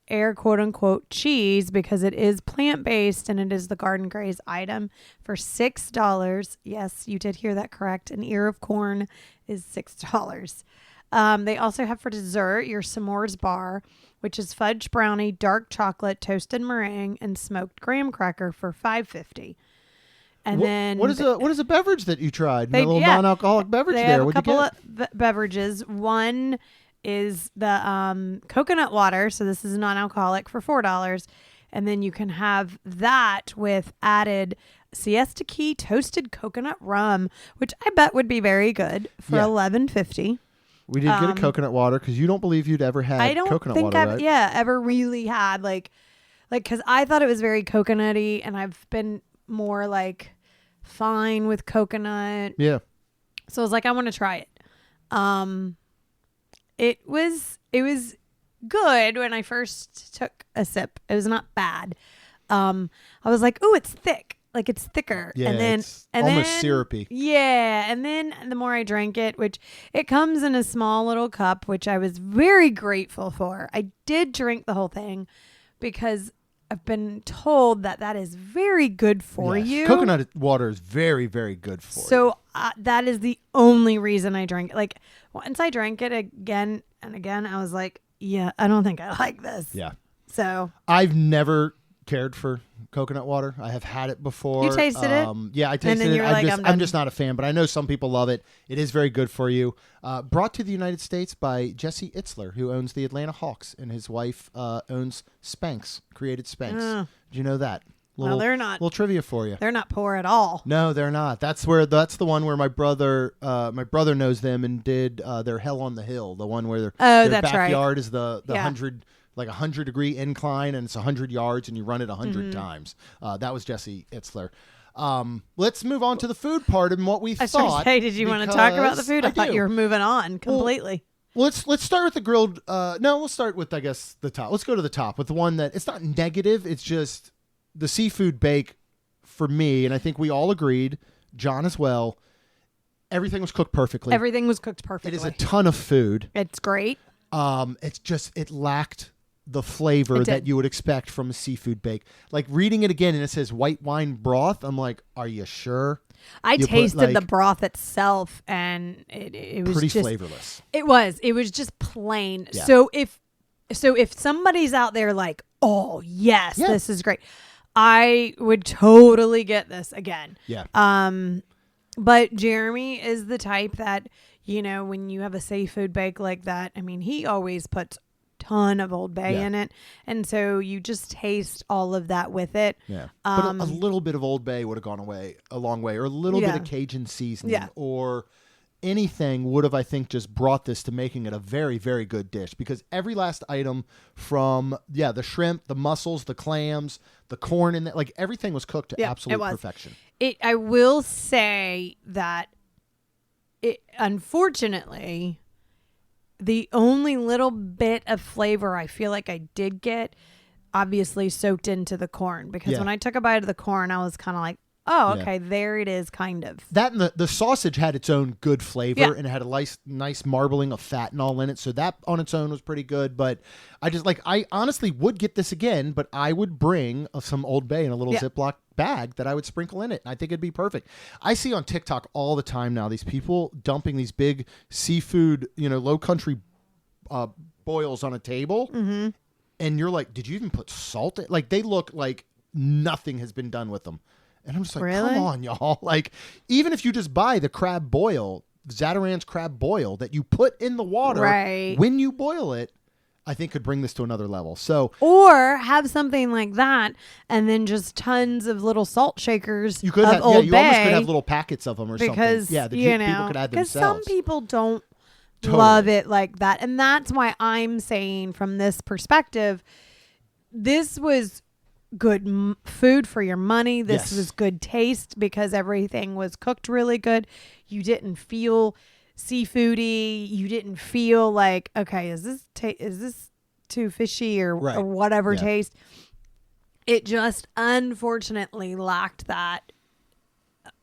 air quote unquote cheese because it is plant-based and it is the Garden Graze item for $6. Yes, you did hear that correct. An ear of corn is $6. They also have for dessert your s'mores bar, which is fudge brownie, dark chocolate, toasted meringue, and smoked graham cracker for $5.50. And then what is a beverage that you tried? They- A little yeah. non-alcoholic beverage they there. have a What'd you couple get? of beverages. One is the coconut water. So this is non-alcoholic for $4. And then you can have that with added Siesta Key toasted coconut rum, which I bet would be very good for Yeah. $11.50. We did get a coconut water because you don't believe you'd ever had I don't coconut think water, I've right? ever really had like because I thought it was very coconutty, and I've been more like fine with coconut. Yeah. So I was like, I want to try it. It was good when I first took a sip. It was not bad. I was like, oh, it's thick. Like it's thicker. Yeah, and then it's almost syrupy. Yeah. And then the more I drank it, which it comes in a small little cup, which I was very grateful for. I did drink the whole thing because I've been told that is very good for Yes. you. Coconut water is very, very good for you. So that is the only reason I drank it. Like once I drank it again and again, I was like, yeah, I don't think I like this. Yeah. So I've never cared for coconut water. I have had it before. You tasted it? Yeah, I And tasted then it. you were like, I'm I'm done. just not a fan, but I know some people love it. It is very good for you. Brought to the United States by Jesse Itzler, who owns the Atlanta Hawks, and his wife owns Spanx, created Spanx. Did you know that? Well, they're not- Little trivia for you. they're not poor at all. No, they're not. That's the one where my brother knows them and did their Hell on the Hill, the one where their that's right. backyard is the Yeah. 100-degree incline, and it's 100 yards, and you run it 100 times. That was Jesse Itzler. Let's move on to the food part and what we I was trying to thought. say, did you want to talk about the because food? I thought do. you were moving on completely. Well, let's start with the grilled. No, we'll start with, I guess, the top. Let's go to the top with the one that it's not negative. It's just the seafood bake for me, and I think we all agreed, John as well. Everything was cooked perfectly. Everything was cooked perfectly. It is a ton of food. It's great. It's just it lacked the flavor It did. that you would expect from a seafood bake. Like reading it again and it says white wine broth. I'm like, are you sure? I You put, tasted the like, broth itself, and it was pretty just flavorless. It was just plain. Yeah. So if somebody's out there like, oh yes, Yeah. this is great, I would totally get this again. Yeah. But Jeremy is the type that, when you have a seafood bake like that, I mean, he always puts ton of Old Bay Yeah. in it, and so you just taste all of that with it. Yeah. But a little bit of Old Bay would have gone a long way, or a little bit of Cajun seasoning, Yeah. or anything would have, I think, just brought this to making it a very, very good dish, because every last item from, the shrimp, the mussels, the clams, the corn, and like everything was cooked to absolute perfection. I will say that unfortunately, the only little bit of flavor I feel like I did get obviously soaked into the corn, because when I took a bite of the corn, I was kind of like, oh, okay, there it is, kind of. That and the sausage had its own good flavor, and it had a nice marbling of fat and all in it. So that on its own was pretty good. But I honestly would get this again, but I would bring some Old Bay in a little Ziploc bag that I would sprinkle in it. And I think it'd be perfect. I see on TikTok all the time now these people dumping these big seafood, low country boils on a table. Mm-hmm. And you're like, did you even put salt in? Like, they look like nothing has been done with them. And I'm just like, really? Come on, y'all. Like, even if you just buy the crab boil, Zatarain's crab boil that you put in the water when you boil it, I think could bring this to another level. So, or have something like that, and then just tons of little salt shakers. You could of have, Old you Bay, almost could have little packets of them or because, something. Yeah, the people could add themselves. Because some people don't love it like that, and that's why I'm saying, from this perspective, this was good food for your money. This was good taste, because everything was cooked really good. You didn't feel seafoody. You didn't feel like, okay, is this too fishy or whatever taste. It just unfortunately lacked that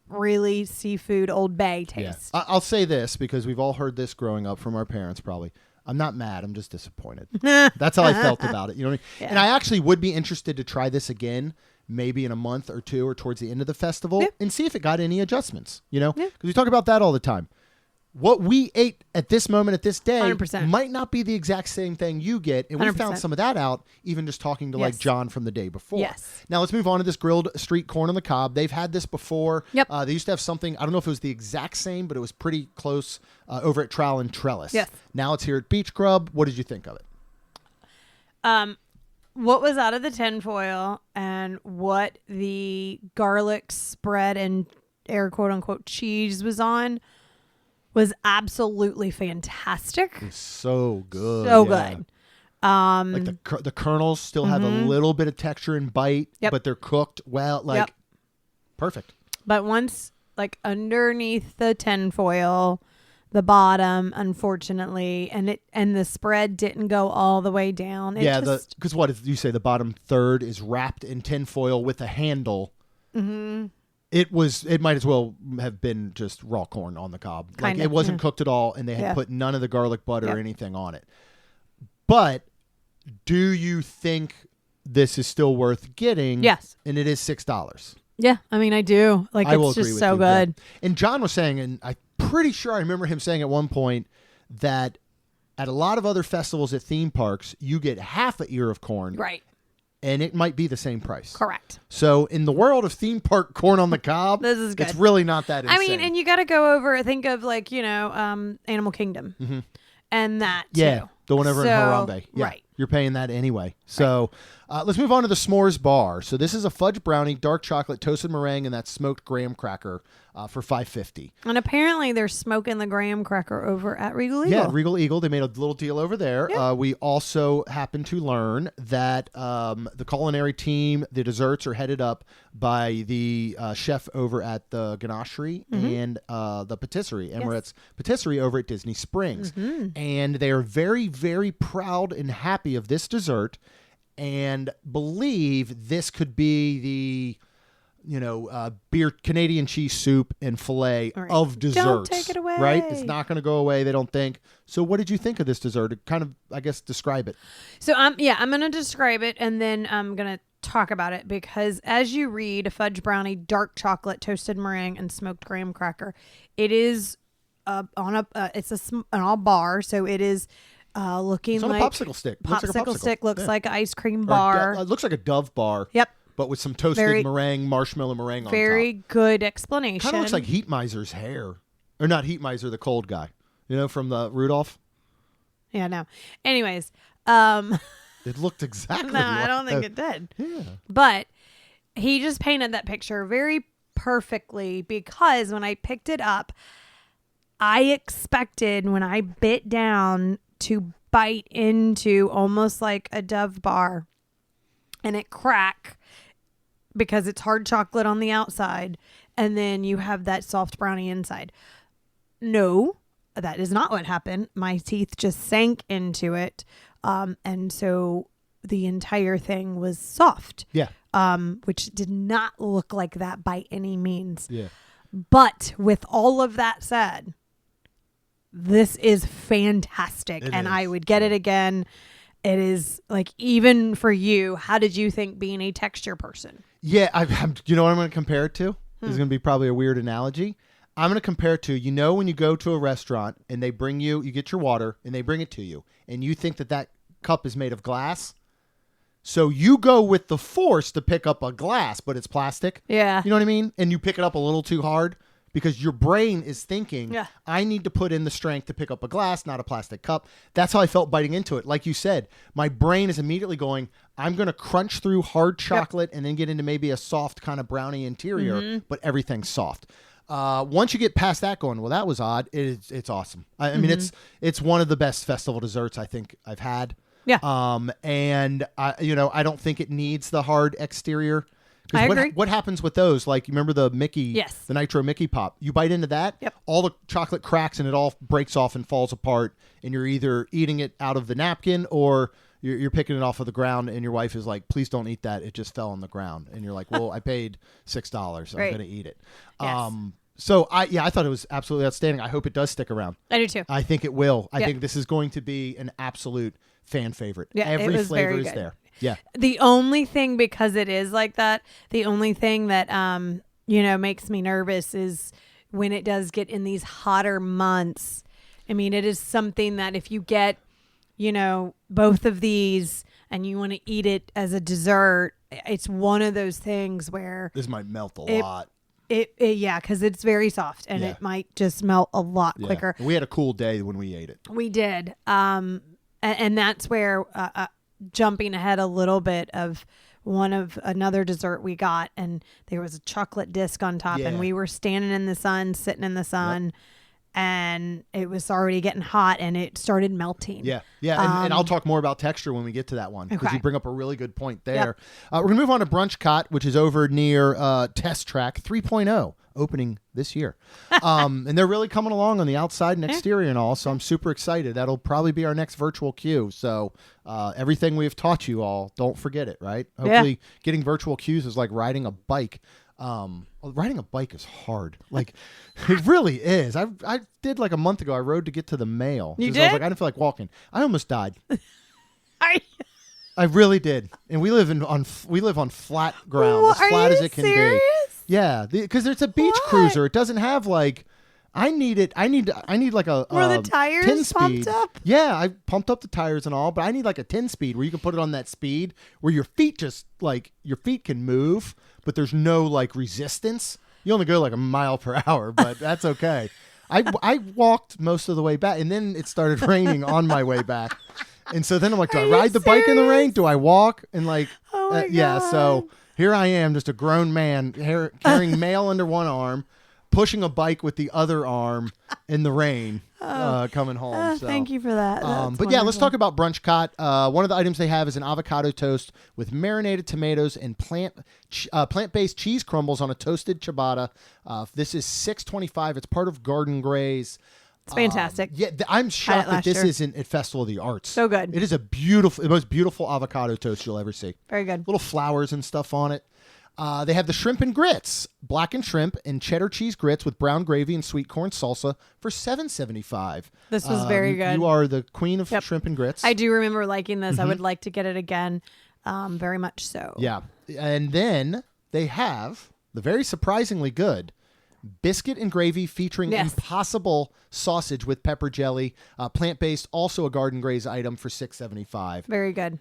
really seafood Old Bay taste. Yeah. I'll say this, because we've all heard this growing up from our parents probably. I'm not mad. I'm just disappointed. That's how I felt about it. You know what I mean? Yeah. And I actually would be interested to try this again, maybe in a month or two, or towards the end of the festival, and see if it got any adjustments, because we talk about that all the time. What we ate at this moment, at this day, 100%. might not be the exact same thing you get. And we 100%. found some of that out, even just talking to like John from the day before. Yes. Now let's move on to this grilled street corn on the cob. They've had this before. Yep. They used to have something, I don't know if it was the exact same, but it was pretty close over at Trowel and Trellis. Yes. Now it's here at Beach Grub. What did you think of it? What was out of the tinfoil and what the garlic spread and air quote unquote cheese was on was absolutely fantastic. It was so good. So good. Like the kernels still have a little bit of texture and bite, but they're cooked well. Like, perfect. But once, like, underneath the tinfoil, the bottom, unfortunately, and the spread didn't go all the way down. Because what did you say? The bottom third is wrapped in tinfoil with a handle. Mm-hmm. It might as well have been just raw corn on the cob. It wasn't cooked at all, and they had put none of the garlic butter or anything on it. But do you think this is still worth getting? Yes. And it is $6. Yeah, I mean, I do. Like, I will it's agree just with so you, good. yeah. And John was saying, and I'm pretty sure I remember him saying at one point that at a lot of other festivals at theme parks, you get half a ear of corn. Right. And it might be the same price. Correct. So in the world of theme park corn on the cob, this is good. It's really not that insane. I mean, and you got to go over, think of like, Animal Kingdom. Mm-hmm. And that, too. Yeah, the one over in Harambe. Yeah, right. You're paying that anyway. So let's move on to the s'mores bar. So this is a fudge brownie, dark chocolate, toasted meringue, and that smoked graham cracker for $5.50. And apparently they're smoking the graham cracker over at Regal Eagle. Yeah, Regal Eagle. They made a little deal over there. Yeah. We also happened to learn that the culinary team, the desserts are headed up by the chef over at the Ganachery and the patisserie, Emirates Patisserie over at Disney Springs. Mm-hmm. And they are very, very proud and happy of this dessert and believe this could be beer, Canadian cheese soup, and filet All right. of desserts. Don't take it away. Right? It's not going to go away, they don't think. So what did you think of this dessert? Kind of, I guess, describe it. So I'm going to describe it, and then I'm going to talk about it, because as you read, fudge brownie, dark chocolate, toasted meringue, and smoked graham cracker, it is it's an all bar, so it is looking it's on like a popsicle stick. Popsicle stick looks Yeah. like an ice cream bar. It looks like a Dove bar. Yep. But with some toasted meringue, marshmallow meringue on top. Very good explanation. Kind of looks like Heat Miser's hair. Or not Heat Miser, the cold guy. From the Rudolph? Yeah, no. Anyways. It looked exactly No, like I don't think it did. Yeah. But he just painted that picture very perfectly, because when I picked it up, I expected when I bit down to bite into almost like a Dove bar and it crack, because it's hard chocolate on the outside and then you have that soft brownie inside. No, that is not what happened. My teeth just sank into it. And so the entire thing was soft. Yeah. Which did not look like that by any means. Yeah. But with all of that said, this is fantastic. It and is. I would get it again. It is like, even for you, how did you think, being a texture person? Yeah, you know what I'm going to compare it to? This is going to be probably a weird analogy. I'm going to compare it to, when you go to a restaurant and they bring you get your water and they bring it to you, and you think that cup is made of glass. So you go with the force to pick up a glass, but it's plastic. Yeah. You know what I mean? And you pick it up a little too hard because your brain is thinking, Yeah. I need to put in the strength to pick up a glass, not a plastic cup. That's how I felt biting into it. Like you said, my brain is immediately going, I'm going to crunch through hard chocolate and then get into maybe a soft kind of brownie interior, but everything's soft. Once you get past that going, well, that was odd. It's awesome. I mean, it's one of the best festival desserts I think I've had. Yeah. And I don't think it needs the hard exterior. I agree. What happens with those? Like, you remember the Mickey, Yes. the Nitro Mickey Pop? You bite into that, Yep. all the chocolate cracks and it all breaks off and falls apart, and you're either eating it out of the napkin or you're picking it off of the ground, and your wife is like, please don't eat that. It just fell on the ground. And you're like, well, I paid $6. I'm Right. going to eat it. Yes. So I thought it was absolutely outstanding. I hope it does stick around. I do too. I think it will. I Yeah. think this is going to be an absolute fan favorite. Yeah, it Every was flavor very is good. there. Yeah. The only thing, because it is like that, the only thing that makes me nervous is when it does get in these hotter months. I mean, it is something that if you get, both of these and you want to eat it as a dessert, it's one of those things where This might melt a lot. because it's very soft and Yeah. it might just melt a lot Yeah. quicker. We had a cool day when we ate it. We did. And that's where, jumping ahead a little bit, of another dessert we got, and there was a chocolate disc on top, Yeah. and we were standing in the sun, sitting in the sun, and it was already getting hot, and it started melting. Yeah. Yeah. And I'll talk more about texture when we get to that one, because Okay. you bring up a really good point there. We're going to move on to BrunchCot, which is over near Test Track 3.0, opening this year. And they're really coming along on the outside and exterior and all, so I'm super excited. That'll probably be our next virtual queue. So everything we've taught you all, don't forget it, right? Hopefully getting virtual queues is like riding a bike. Riding a bike is hard. Like, it really is. I did like a month ago. I rode to get to the mail. You 'Cause did? I was like, I didn't feel like walking. I almost died. I really did. And we live on flat ground, Well, as flat as it can serious? be. Yeah, because it's a beach What? cruiser. It doesn't have like. I need like a Were the tires 10 pumped speed. up? Yeah, I pumped up the tires and all, but I need like a 10 speed where you can put it on that speed where your feet can move, but there's no like resistance. You only go like a mile per hour, but that's okay. I walked most of the way back, and then it started raining on my way back. And so then I'm like, do Are I you ride the bike in the rain? serious? Do I walk? And like, Oh my yeah, God. so here I am, just a grown man carrying mail under one arm, pushing a bike with the other arm in the rain, coming home. So. Thank you for that. That's But yeah, let's wonderful. talk about BrunchCot. One of the items they have is an avocado toast with marinated tomatoes and plant-based cheese crumbles on a toasted ciabatta. This is $6.25. It's part of Garden Gray's. It's fantastic. Yeah, I'm shocked that last this year. isn't at Festival of the Arts. So good. It is the most beautiful avocado toast you'll ever see. Very good. Little flowers and stuff on it. They have the shrimp and grits, blackened shrimp and cheddar cheese grits with brown gravy and sweet corn salsa for $7.75. This was very good. You are the queen of shrimp and grits. I do remember liking this. I would like to get it again, very much so. Yeah. And then they have the very surprisingly good biscuit and gravy featuring Impossible sausage with pepper jelly, plant-based, also a garden graze item for $6.75. Very good.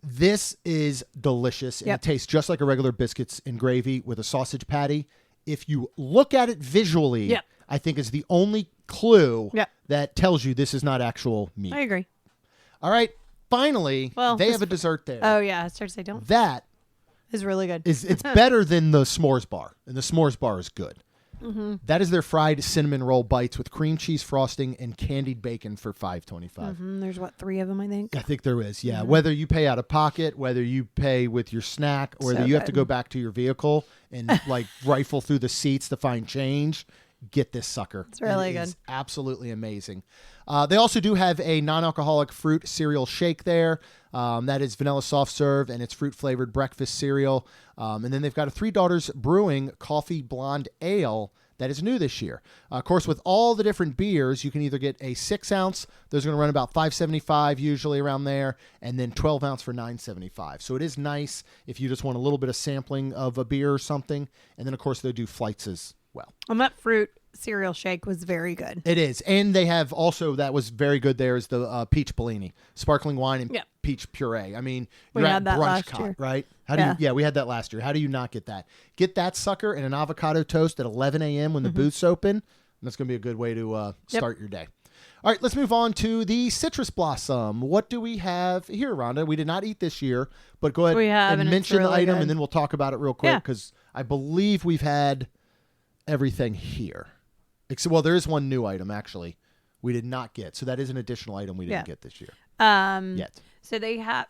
This is delicious. And it tastes just like a regular biscuits and gravy with a sausage patty. If you look at it visually, I think is the only clue that tells you this is not actual meat. I agree. All right. Finally, they have a dessert there. Oh, yeah. I started to say don't. That is really good. It's better than the s'mores bar. And the s'mores bar is good. Mm-hmm. That is their fried cinnamon roll bites with cream cheese frosting and candied bacon for $5.25. Mm-hmm. There's 3 of them, I think. I think there is, yeah. Mm-hmm. Whether you pay out of pocket, whether you pay with your snack, or whether you have to go back to your vehicle and like rifle through the seats to find change, get this sucker. It's really good. It's absolutely amazing. They also do have a non-alcoholic fruit cereal shake there. That is vanilla soft serve, and it's fruit-flavored breakfast cereal. And then they've got a Three Daughters Brewing Coffee Blonde Ale that is new this year. Of course, with all the different beers, you can either get a 6-ounce. Those are going to run about $5.75 usually around there, and then 12-ounce for $9.75. So it is nice if you just want a little bit of sampling of a beer or something. And then, of course, they do flights as well. And that fruit cereal shake was very good. It is. And they have also, that was very good there, is the peach Bellini, sparkling wine and peach puree. I mean, we had that last year. Right? How do you? We had that last year. How do you not get that? Get that sucker and an avocado toast at 11 a.m. when the booth's open. And that's going to be a good way to start your day. All right, let's move on to the citrus blossom. What do we have here, Rhonda? We did not eat this year, but go ahead and mention the item, and then we'll talk about it real quick, because I believe we've had everything here. Well, there is one new item, actually, we did not get. So that is an additional item we didn't get this year. Yet. So they have,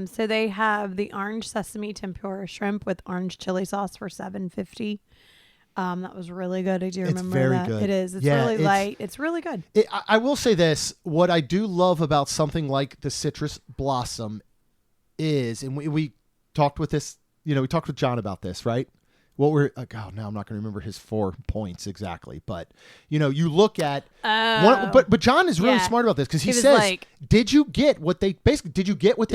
so they have the orange sesame tempura shrimp with orange chili sauce for $7.50. That was really good. I do remember it's very that. Good. It is. It's really light. It's really good. I will say this. What I do love about something like the citrus blossom is, and we talked with this, we talked with John about this, right? Now I'm not going to remember his 4 points exactly, but you look at but John is really smart about this, because he says, did you get what they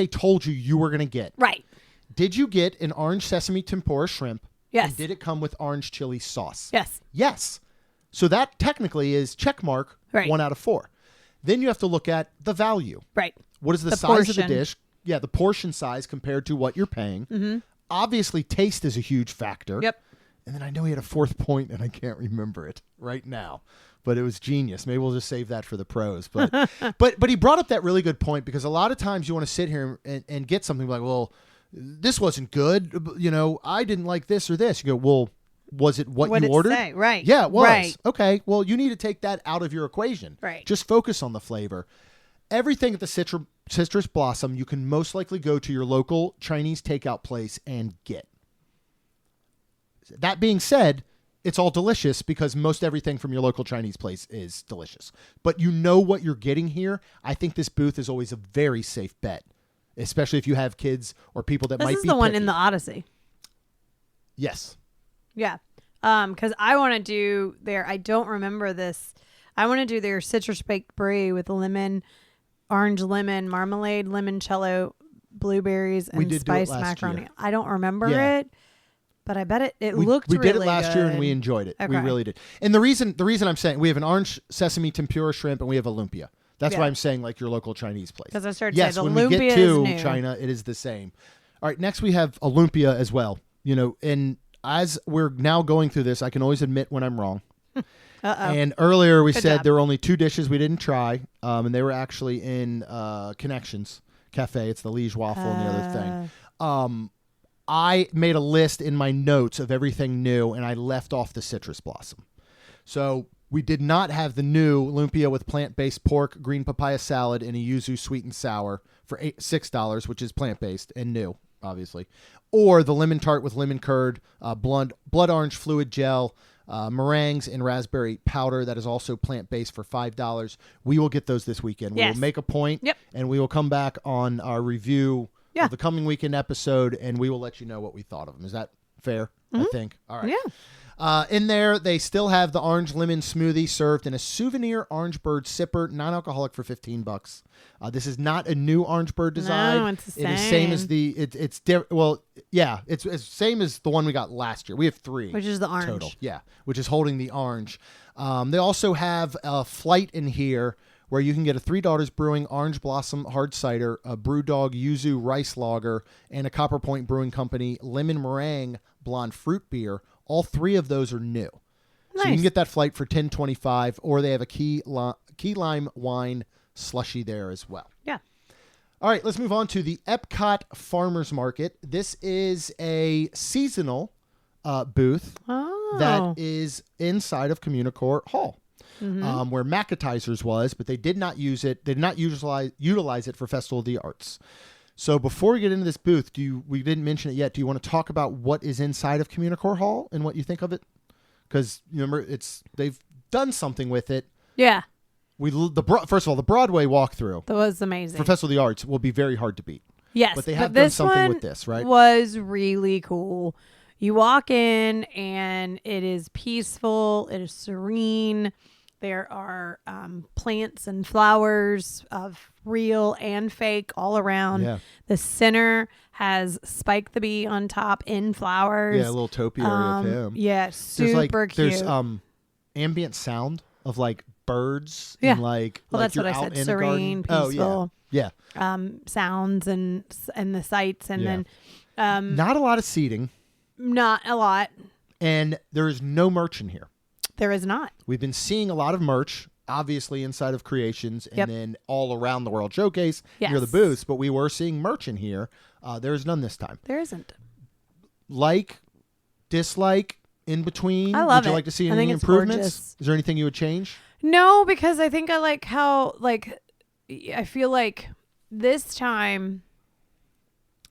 told you were going to get? Right. Did you get an orange sesame tempura shrimp? Yes. And did it come with orange chili sauce? Yes. Yes. So that technically is check mark 1 out of 4. Then you have to look at the value. Right. What is the size of the dish? Yeah, the portion size compared to what you're paying. Mm-hmm. Obviously, taste is a huge factor. Yep. And then I know he had a 4th point, and I can't remember it right now. But it was genius. Maybe we'll just save that for the pros. But but he brought up that really good point, because a lot of times you want to sit here and get something like, well, this wasn't good. I didn't like this or this. You go, well, was it what you ordered? Say? Right. Yeah, it was. Right. Okay, well, you need to take that out of your equation. Right. Just focus on the flavor. Everything at the citrus blossom, you can most likely go to your local Chinese takeout place and get. That being said, it's all delicious, because most everything from your local Chinese place is delicious. But you know what you're getting here. I think this booth is always a very safe bet, especially if you have kids or people that might be This is the one picky. in the Odyssey. Yes. Yeah. Because I want to do I don't remember this. I want to do their citrus baked brie with orange lemon, marmalade, limoncello, blueberries, and spiced macaroni. Year. I don't remember it, but I bet it looked really good. We did it last year, and we enjoyed it. Okay. We really did. And the reason I'm saying, we have an orange sesame tempura shrimp, and we have a lumpia. That's why I'm saying like your local Chinese place. Because I started to say the when lumpia we get to is new. China, it is the same. All right, next we have a lumpia as well. And as we're now going through this, I can always admit when I'm wrong. And earlier we said there were only 2 dishes we didn't try, and they were actually in Connections Cafe. It's the Liege waffle and the other thing. I made a list in my notes of everything new, and I left off the citrus blossom. So we did not have the new lumpia with plant-based pork, green papaya salad, and a yuzu sweet and sour for $6, which is plant-based and new, obviously. Or the lemon tart with lemon curd, blood orange fluid gel, meringues and raspberry powder that is also plant-based for $5. We will get those this weekend. We will make a point, and we will come back on our review of the coming weekend episode, and we will let you know what we thought of them. Is that fair, I think. All right. Yeah. In there, they still have the orange lemon smoothie served in a souvenir orange bird sipper, non-alcoholic for $15. This is not a new orange bird design. No, it's the same. It is same as the it's same as the one we got last year. We have 3, Which is the orange. total. Yeah, which is holding the orange. They also have a flight in here where you can get a Three Daughters Brewing Orange Blossom Hard Cider, a Brewdog Yuzu Rice Lager, and a Copper Point Brewing Company Lemon Meringue Blonde Fruit Beer. All 3 of those are new. Nice. So you can get that flight for $10.25, or they have a key lime wine slushy there as well. Yeah. All right, let's move on to the EPCOT Farmers Market. This is a seasonal booth that is inside of Communicore Hall. Where Macatizers was, but they did not use it. They did not utilize it for Festival of the Arts. So before we get into this booth, we didn't mention it yet. Do you want to talk about what is inside of Communicore Hall and what you think of it? Because remember, they've done something with it. Yeah. First of all, the Broadway walkthrough That was amazing. for Festival of the Arts will be very hard to beat. Yes. But they have done something with this, right? Was really cool. You walk in and it is peaceful. It is serene. There are plants and flowers of real and fake all around. Yeah. The center has Spike the Bee on top in flowers. Yeah, a little topiary of him. Yeah, super cute. There's ambient sound of like birds. Yeah. And like, well, like that's what I you're out said. in a Serene, garden. peaceful. Oh, yeah. Sounds and the sights, and then Not a lot of seating. not a lot. And there is no merch in here. There is not. We've been seeing a lot of merch, obviously inside of Creations and then all around the World Showcase near the Yes. booths, but we were seeing merch in here. There is none this time. There isn't. Like, dislike, in between. I love Would you it. like to see I any think it's improvements? gorgeous. Is there anything you would change? No, because I think I like how, like, I feel like this time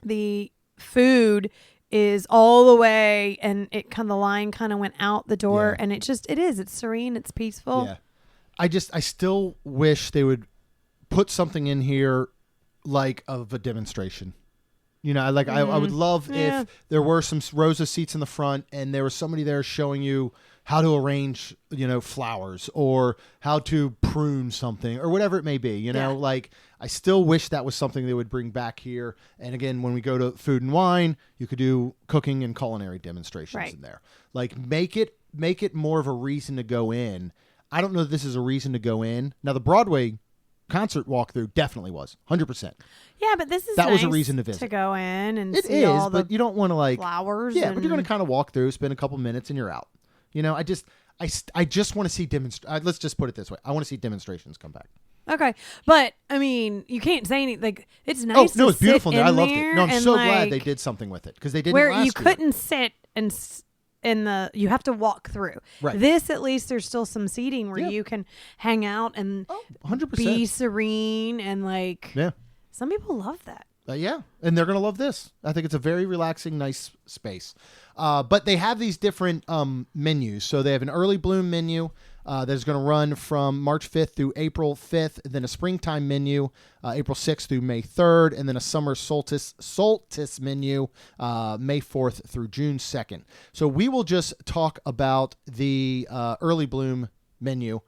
the food is all the way, and the line kind of went out the door, and it's serene, it's peaceful. Yeah. I still wish they would put something in here like of a demonstration. You know, I would love if there were some rows of seats in the front and there was somebody there showing you how to arrange, flowers or how to prune something or whatever it may be, like I still wish that was something they would bring back here. And again, when we go to Food and Wine, you could do cooking and culinary demonstrations in there. Like make it more of a reason to go in. I don't know if this is a reason to go in. Now the Broadway concert walkthrough definitely was 100%. Yeah, but this is that was a nice reation to visit. To go in and it see is, all but the you don't want to like flowers. Yeah, but you're going to kind of walk through, spend a couple minutes, and you're out. I just want to see let's just put it this way. I want to see demonstrations come back. Okay, but I mean, you can't say anything. Like, it's nice. Oh no, it's beautiful. Sit I in loved there it. No, I'm so glad like, they did something with it because they didn't. where last you year. couldn't sit and you have to walk through. Right. This, at least, there's still some seating where you can hang out and 100%. be serene and like. Yeah. Some people love that. Yeah, and they're going to love this. I think it's a very relaxing, nice space. But they have these different menus. So they have an early bloom menu that is going to run from March 5th through April 5th, then a springtime menu, April 6th through May 3rd, and then a summer solstice menu, May 4th through June 2nd. So we will just talk about the early bloom menu.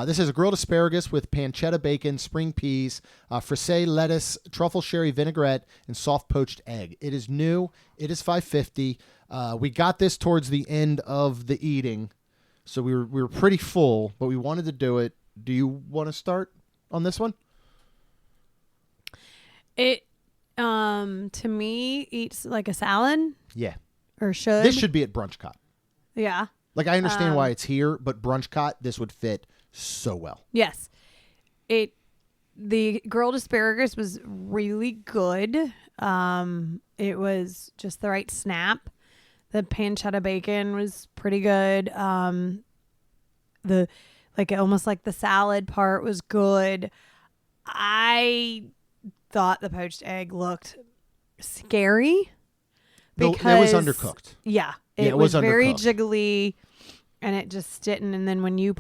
This is a grilled asparagus with pancetta bacon, spring peas, frisee lettuce, truffle sherry vinaigrette, and soft poached egg. It is new. It is $5.50. We got this towards the end of the eating, so we were pretty full, but we wanted to do it. Do you want to start on this one? It to me eats like a salad. Yeah. Or should. This should be at BrunchCot. Yeah. Like, I understand why it's here, but BrunchCot, this would fit so well. Yes. The grilled asparagus was really good. It was just the right snap. The pancetta bacon was pretty good. Almost like the salad part was good. I thought the poached egg looked scary because it was undercooked. Yeah. It was was very undercooked. jiggly and it just didn't. And then when you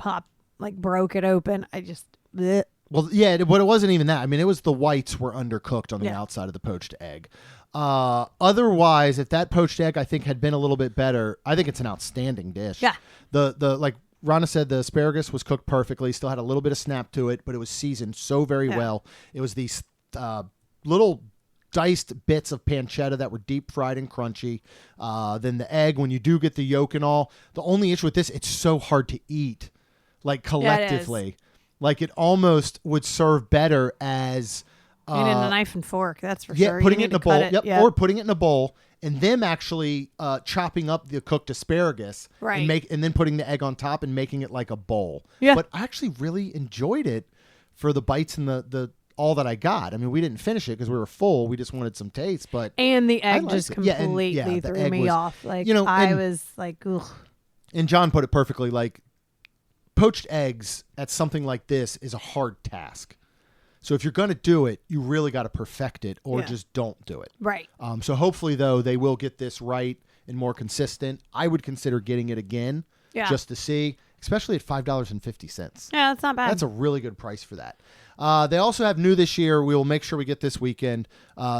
broke it open, I just, bleh. Well, yeah, but it wasn't even that. I mean, it was the whites were undercooked on the Yeah. outside of the poached egg. Otherwise, if that poached egg, I think, had been a little bit better, I think it's an outstanding dish. Yeah. The like Rana said, the asparagus was cooked perfectly, still had a little bit of snap to it, but it was seasoned so very well. It was these little diced bits of pancetta that were deep fried and crunchy. Then the egg, when you do get the yolk and all, the only issue with this, it's so hard to eat, like collectively. Like it almost would serve better as You need a knife and fork, that's for yeah, sure. putting You it in need a to bowl. cut it. Yep, or putting it in a bowl, and them actually chopping up the cooked asparagus, Right. and then putting the egg on top and making it like a bowl. Yeah. But I actually really enjoyed it for the bites and the all that I got. I mean, we didn't finish it because we were full. We just wanted some taste, but And the egg liked just it. Yeah, and, completely the threw egg me was- off. Like, you know, I and- was like, ugh. and John put it perfectly. Like poached eggs at something like this is a hard task. So if you're going to do it, you really got to perfect it, or Yeah. just don't do it. Right. So hopefully, though, they will get this right and more consistent. I would consider getting it again just to see, especially at $5.50. Yeah, that's not bad. That's a really good price for that. They also have new this year. We will make sure we get this weekend.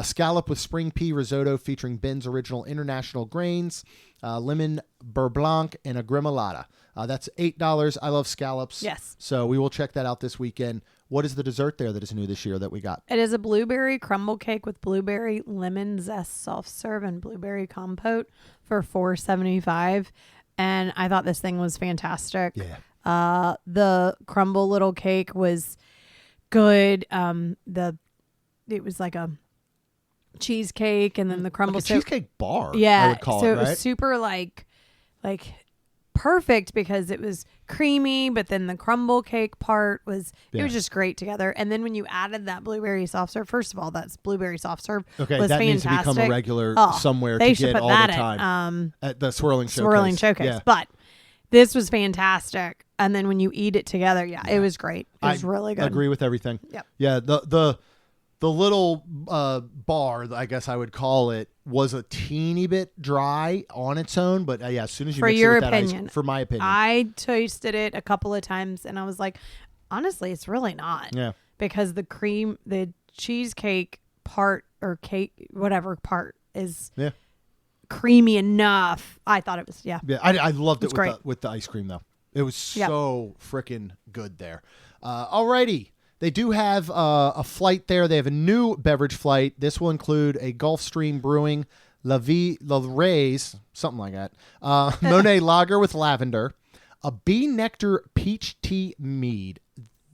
Scallop with spring pea risotto featuring Ben's original international grains, lemon beurre blanc, and a gremolata. That's $8. I love scallops. Yes. So we will check that out this weekend. What is the dessert there that is new this year that we got? It is a blueberry crumble cake with blueberry lemon zest soft serve and blueberry compote for $4.75. And I thought this thing was fantastic. Yeah. The crumble little cake was good. It was like a cheesecake, and then the crumble Like a cheesecake bar, Yeah, I would call so it, it right? was super like perfect because it was creamy, but then the crumble cake part was it was just great together. And then when you added that blueberry soft serve, first of all, that's blueberry soft serve. Okay, was that fantastic. needs to become a regular somewhere They to should get put all that the time. at At the Swirling Showcase. Yeah. But this was fantastic. And then when you eat it together, it was great. It was really good. I agree with everything. Yep. Yeah, the little bar, I guess I would call it, was a teeny bit dry on its own, but as soon as you For mix your it with that opinion, for my opinion, I tasted it a couple of times and I was like, honestly, it's really not. Yeah. Because the cheesecake part or cake, whatever part is creamy enough. I thought it was, Yeah, I loved it great. with the ice cream though. It was so freaking good there. Alrighty. They do have a flight there. They have a new beverage flight. This will include a Gulfstream Brewing La Rays, something like that. Monet Lager with lavender, a bee nectar peach tea mead.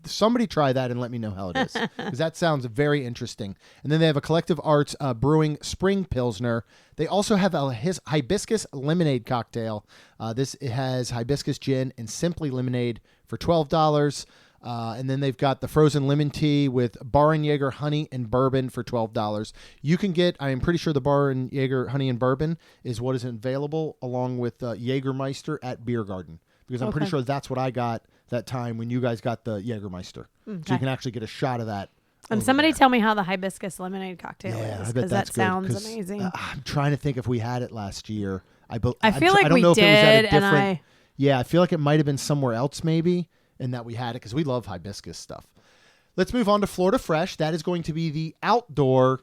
Somebody try that and let me know how it is, because that sounds very interesting. And then they have a Collective Arts Brewing Spring Pilsner. They also have a hibiscus lemonade cocktail. It has hibiscus gin and simply lemonade for $12. And then they've got the frozen lemon tea with Bar and Jaeger honey and bourbon for $12. You can get, I am pretty sure the Bar and Jaeger honey and bourbon is what is available along with Jägermeister at Beer Garden, because I'm pretty sure that's what I got that time when you guys got the Jägermeister. So you can actually get a shot of that. And somebody tell me how the hibiscus lemonade cocktail is, I bet because that's that good, sounds 'cause, amazing. I'm trying to think if we had it last year. I feel I like don't we know if it was at a did, and different. Yeah, I feel like it might have been somewhere else maybe, and that we had it because we love hibiscus stuff. Let's move on to Florida Fresh. That is going to be the outdoor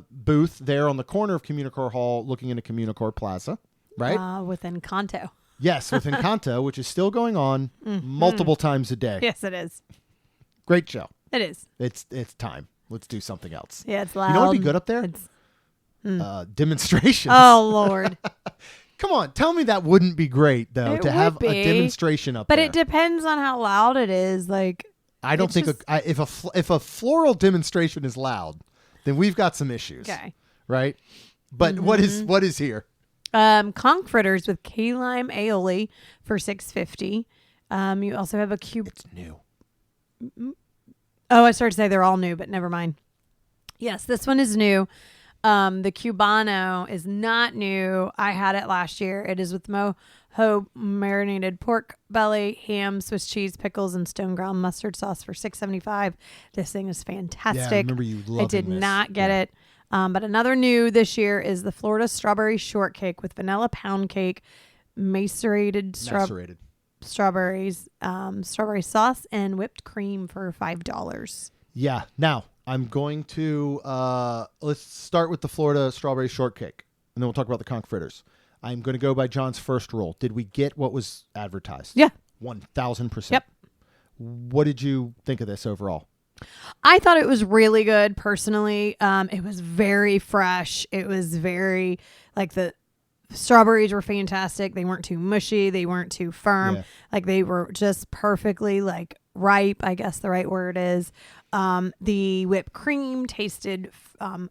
booth there on the corner of Communicore Hall, looking into Communicore Plaza, right? With Encanto. Yes, with Encanto, which is still going on multiple times a day. Yes, it is. Great show. It is. It's time. Let's do something else. Yeah, it's loud. You know what would be good up there? Demonstrations. Oh, Lord. Come on, tell me that wouldn't be great though, It to have would a be, demonstration up But there. it depends on how loud it is. Like, I don't it's think just- if a floral demonstration is loud, then we've got some issues. okay. Right? But what is here? Conch fritters with key lime aioli for $6.50. You also have a cube. It's new. Oh, I started to say they're all new, but never mind. Yes, this one is new. The Cubano is not new. I had it last year. It is with mojo marinated pork belly, ham, Swiss cheese, pickles, and stone ground mustard sauce for $6.75. This thing is fantastic. Yeah, I remember you loving I did this. not get it. But another new this year is the Florida strawberry shortcake with vanilla pound cake, macerated strawberries, strawberry sauce, and whipped cream for $5. Yeah. Now, I'm going to, let's start with the Florida strawberry shortcake, and then we'll talk about the conch fritters. I'm going to go by John's first rule. Did we get what was advertised? Yeah. 1,000%. Yep. What did you think of this overall? I thought it was really good personally. It was very fresh. It was very, like, the strawberries were fantastic. They weren't too mushy. They weren't too firm. Yeah. Like, they were just perfectly, like, ripe, I guess the right word is. The whipped cream tasted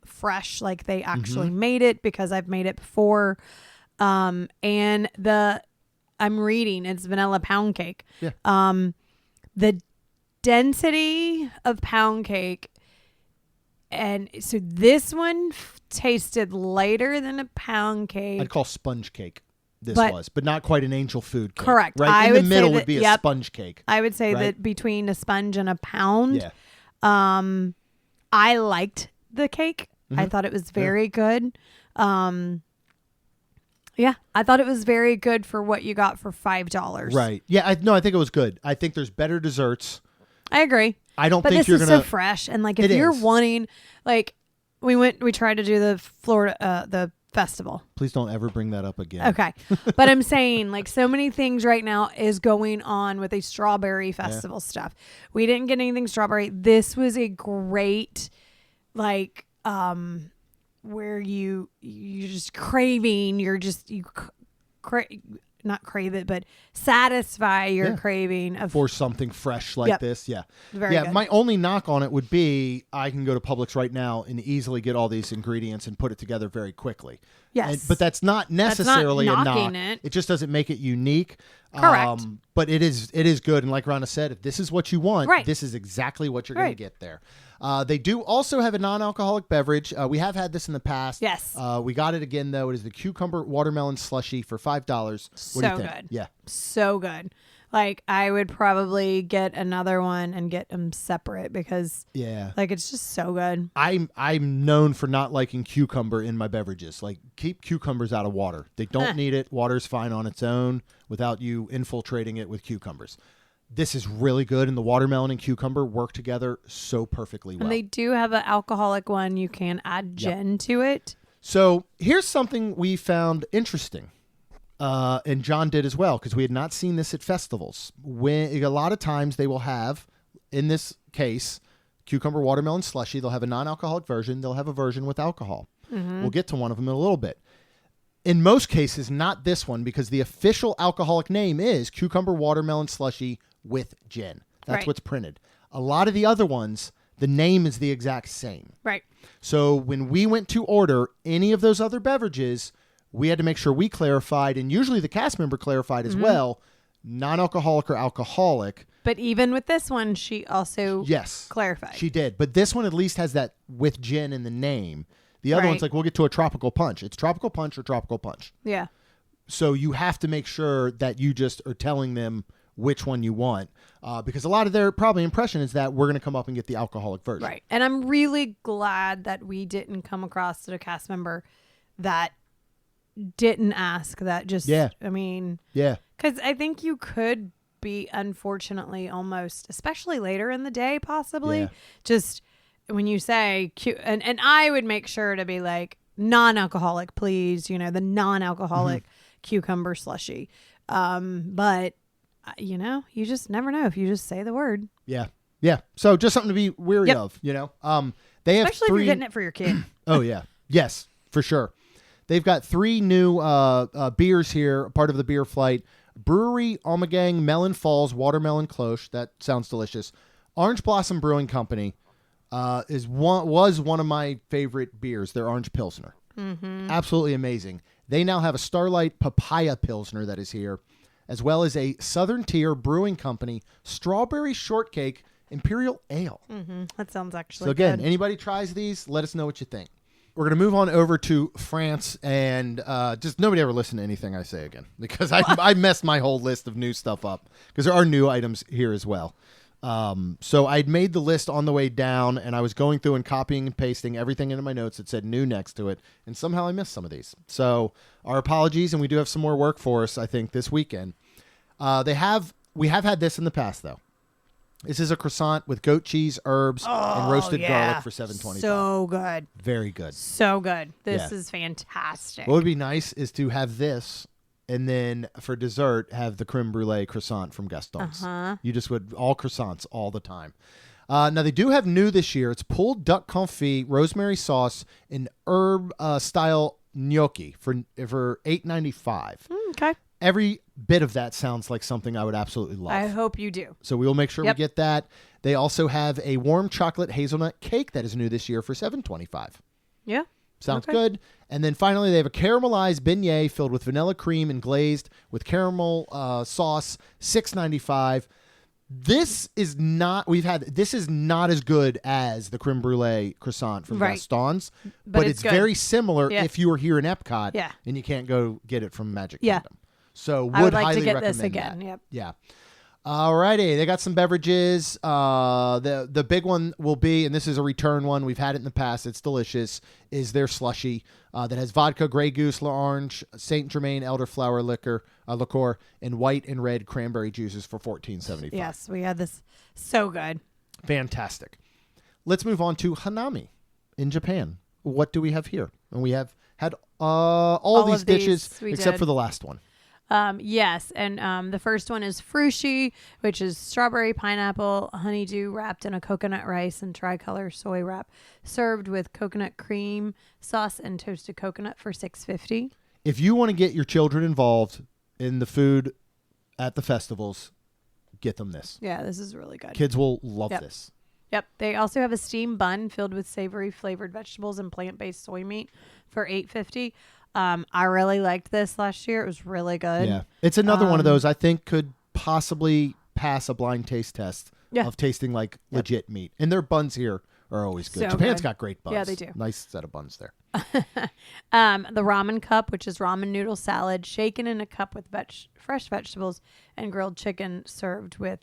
fresh, like they actually made it, because I've made it before. And I'm reading, it's vanilla pound cake. Yeah. The density of pound cake, and so this one tasted lighter than a pound cake. I'd call sponge cake but not quite an angel food cake. Correct. Right? In the middle would be a sponge cake. I would say right? that between a sponge and a pound. Yeah. I liked the cake. I thought it was very good. Yeah, I thought it was very good for what you got for $5. Right. Yeah. I think it was good. I think there's better desserts. I agree. I don't but think this you're is gonna. So fresh, and like if you're wanting, like we tried to do the Florida the festival. Please don't ever bring that up again. Okay, but I'm saying, like, so many things right now is going on with a strawberry festival stuff. We didn't get anything strawberry. This was a great, like, where you're just craving. Not crave it, but satisfy your craving for something fresh like this. Yeah. Very good. My only knock on it would be I can go to Publix right now and easily get all these ingredients and put it together very quickly. Yes. But that's not necessarily that's not a knock. knocking It just doesn't make it unique. Correct. But it is good. And like Rhonda said, if this is what you want, this is exactly what you're going to get there. They do also have a non-alcoholic beverage. We have had this in the past. Yes. We got it again, though. It is the cucumber watermelon slushy for $5. What do you think? Good. Yeah. So good. Like, I would probably get another one and get them separate because like, it's just so good. I'm known for not liking cucumber in my beverages. Like, keep cucumbers out of water. They don't need it. Water's fine on its own without you infiltrating it with cucumbers. This is really good, and the watermelon and cucumber work together so perfectly well. And they do have an alcoholic one. You can add gin to it. So here's something we found interesting, and John did as well, because we had not seen this at festivals. When a lot of times they will have, in this case, cucumber watermelon slushy. They'll have a non-alcoholic version. They'll have a version with alcohol. We'll get to one of them in a little bit. In most cases, not this one, because the official alcoholic name is cucumber watermelon slushy with gin. That's what's printed. A lot of the other ones, the name is the exact same. Right. So when we went to order any of those other beverages, we had to make sure we clarified, and usually the cast member clarified as well, non-alcoholic or alcoholic. But even with this one, she also clarified. She did. But this one at least has that with gin in the name. The other one's like, we'll get to a tropical punch. It's tropical punch or tropical punch. Yeah. So you have to make sure that you just are telling them which one you want, because a lot of their probably impression is that we're going to come up and get the alcoholic version. Right. And I'm really glad that we didn't come across a cast member that didn't ask that. Just, I mean, because I think you could be, unfortunately, almost, especially later in the day, possibly just when you say and I would make sure to be like non-alcoholic, please, the non-alcoholic cucumber slushy. But you just never know if you just say the word. Yeah. Yeah. So just something to be wary of, They have especially if you're getting it for your kid. Oh, yeah. Yes, for sure. They've got 3 new beers here, part of the beer flight. Brewery Ommegang Melon Falls Watermelon Cloche. That sounds delicious. Orange Blossom Brewing Company was one of my favorite beers. Their Orange Pilsner. Absolutely amazing. They now have a Starlight Papaya Pilsner that is here, as well as a Southern Tier Brewing Company Strawberry Shortcake Imperial Ale. That sounds actually So again, good. Anybody tries these, let us know what you think. We're going to move on over to France, and just nobody ever listen to anything I say again, because I messed my whole list of new stuff up, because there are new items here as well. So I'd made the list on the way down, and I was going through and copying and pasting everything into my notes that said new next to it, and somehow I missed some of these. So our apologies, and we do have some more work for us, I think, this weekend. We have had this in the past though. This is a croissant with goat cheese, herbs, and roasted garlic for $7.25. So good. Very good. So good. This is fantastic. What would be nice is to have this, and then for dessert, have the creme brulee croissant from Gaston's. You just would all croissants all the time. Now, they do have new this year. It's pulled duck confit, rosemary sauce, and herb-style gnocchi for $8.95. Okay. Every bit of that sounds like something I would absolutely love. I hope you do. So we will make sure we get that. They also have a warm chocolate hazelnut cake that is new this year for $7.25. Yeah. Sounds good. And then finally, they have a caramelized beignet filled with vanilla cream and glazed with caramel sauce, $6.95. This is not as good as the creme brulee croissant from Gaston's, but it's very similar if you were here in Epcot and you can't go get it from Magic Kingdom. So I would like highly to get recommend this again. that. Yep. Yeah. Alrighty, they got some beverages. The big one will be, and this is a return one. We've had it in the past. It's delicious. Is their slushy that has vodka, Grey Goose, L'Orange, Saint Germain elderflower liqueur, and white and red cranberry juices for $14.75. Yes, we had this. So good. Fantastic. Let's move on to Hanami in Japan. What do we have here? And we have had all these dishes except for the last one. Yes, and the first one is frushi, which is strawberry, pineapple, honeydew wrapped in a coconut rice and tricolor soy wrap, served with coconut cream sauce and toasted coconut for $6.50. If you want to get your children involved in the food at the festivals, get them this. Yeah, this is really good. Kids will love this. Yep. They also have a steamed bun filled with savory flavored vegetables and plant-based soy meat for $8.50. I really liked this last year. It was really good. Yeah. It's another one of those I think could possibly pass a blind taste test of tasting like legit meat. And their buns here are always good. So Japan's good. got great buns. Yeah, they do. Nice set of buns there. The ramen cup, which is ramen noodle salad, shaken in a cup with fresh vegetables and grilled chicken served with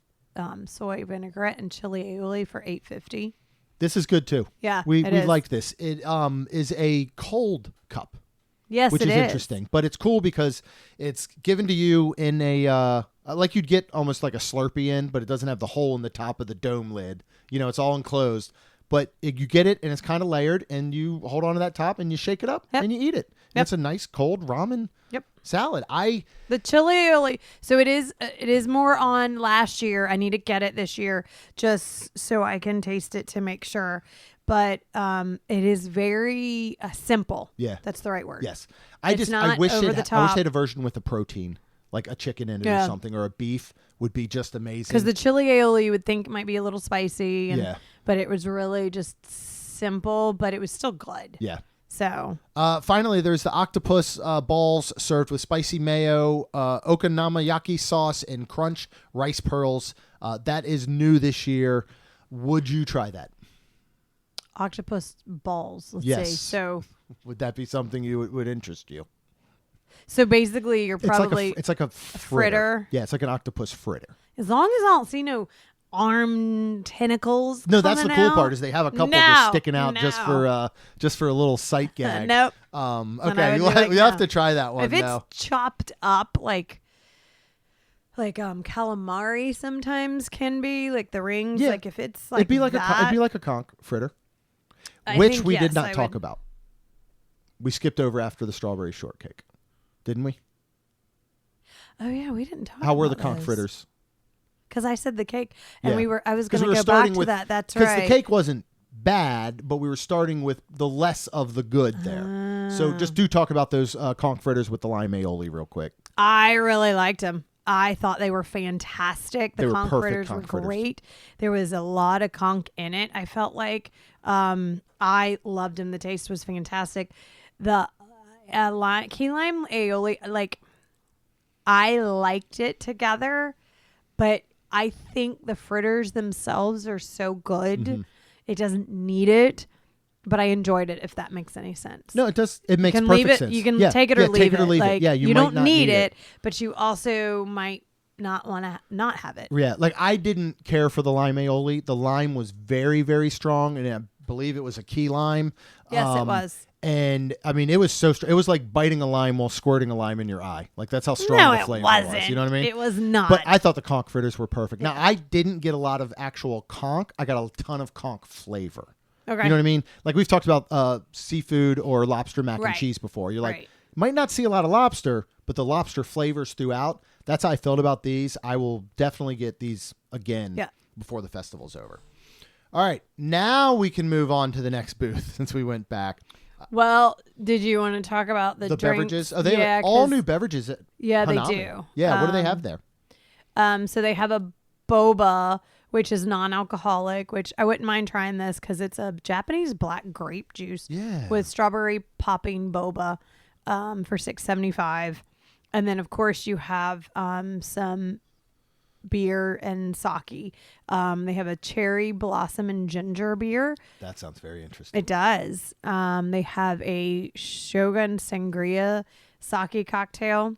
soy vinaigrette and chili aioli for $8.50. This is good too. Yeah, we like this. It is a cold cup. Yes, which is interesting, but it's cool because it's given to you in a like you'd get almost like a Slurpee in, but it doesn't have the hole in the top of the dome lid. You know, it's all enclosed, but you get it and it's kind of layered, and you hold on to that top and you shake it up and you eat it. And it's a nice cold ramen salad. The chili aioli. So it is more on last year. I need to get it this year just so I can taste it to make sure. But it is very simple. Yeah, that's the right word. Yes, I wish they had a version with a protein, like a chicken in it or something, or a beef would be just amazing. Because the chili aioli you would think might be a little spicy, but it was really just simple, but it was still good. Yeah. So finally, there's the octopus balls served with spicy mayo, okonomiyaki sauce, and crunch rice pearls. That is new this year. Would you try that? Octopus balls. Let's see. So would that be something you would interest you? So basically, you're probably it's like a fritter. Yeah, it's like an octopus fritter. As long as I don't see no arm tentacles. No, that's the cool part is they have a couple just sticking out just for a little sight gag. Nope. Okay, you'll have to try that one. If it's chopped up like calamari sometimes can be like the rings. Yeah. Like if it's like it'd be like a conch fritter. Which we did not talk about. We skipped over after the strawberry shortcake, didn't we? Oh yeah, we didn't talk. How were the conch fritters? Because I said the cake, and I was going to go back to that. That's right. Because the cake wasn't bad, but we were starting with the less of the good there. So just do talk about those conch fritters with the lime aioli real quick. I really liked them. I thought they were fantastic. The conch fritters were great. There was a lot of conch in it. I felt like I loved them. The taste was fantastic. The key lime aioli, like I liked it together, but I think the fritters themselves are so good. Mm-hmm. It doesn't need it. But I enjoyed it, if that makes any sense. No, it does. It makes perfect sense. You can take it or leave it. Like, yeah, you don't need it, but you also might not want to not have it. Yeah, like I didn't care for the lime aioli. The lime was very, very strong and it had believe it was a key lime. Yes, it was. And I mean, it was so it was like biting a lime while squirting a lime in your eye. Like that's how strong the flavor was. You know what I mean? It was not. But I thought the conch fritters were perfect. Now I didn't get a lot of actual conch. I got a ton of conch flavor. Okay. You know what I mean? Like we've talked about seafood or lobster mac and Right. cheese before. You're like, Right. might not see a lot of lobster, but the lobster flavors throughout. That's how I felt about these. I will definitely get these again before the festival's over. All right. Now we can move on to the next booth since we went back. Well, did you want to talk about the drinks? Beverages? Oh, they have all new beverages at Yeah, they Hanami. do. Yeah, what do they have there? So they have a boba, which is non-alcoholic, which I wouldn't mind trying this because it's a Japanese black grape juice with strawberry popping boba for $6.75. And then, of course, you have some beer and sake. They have a cherry blossom and ginger beer. That sounds very interesting. It does. They have a Shogun Sangria sake cocktail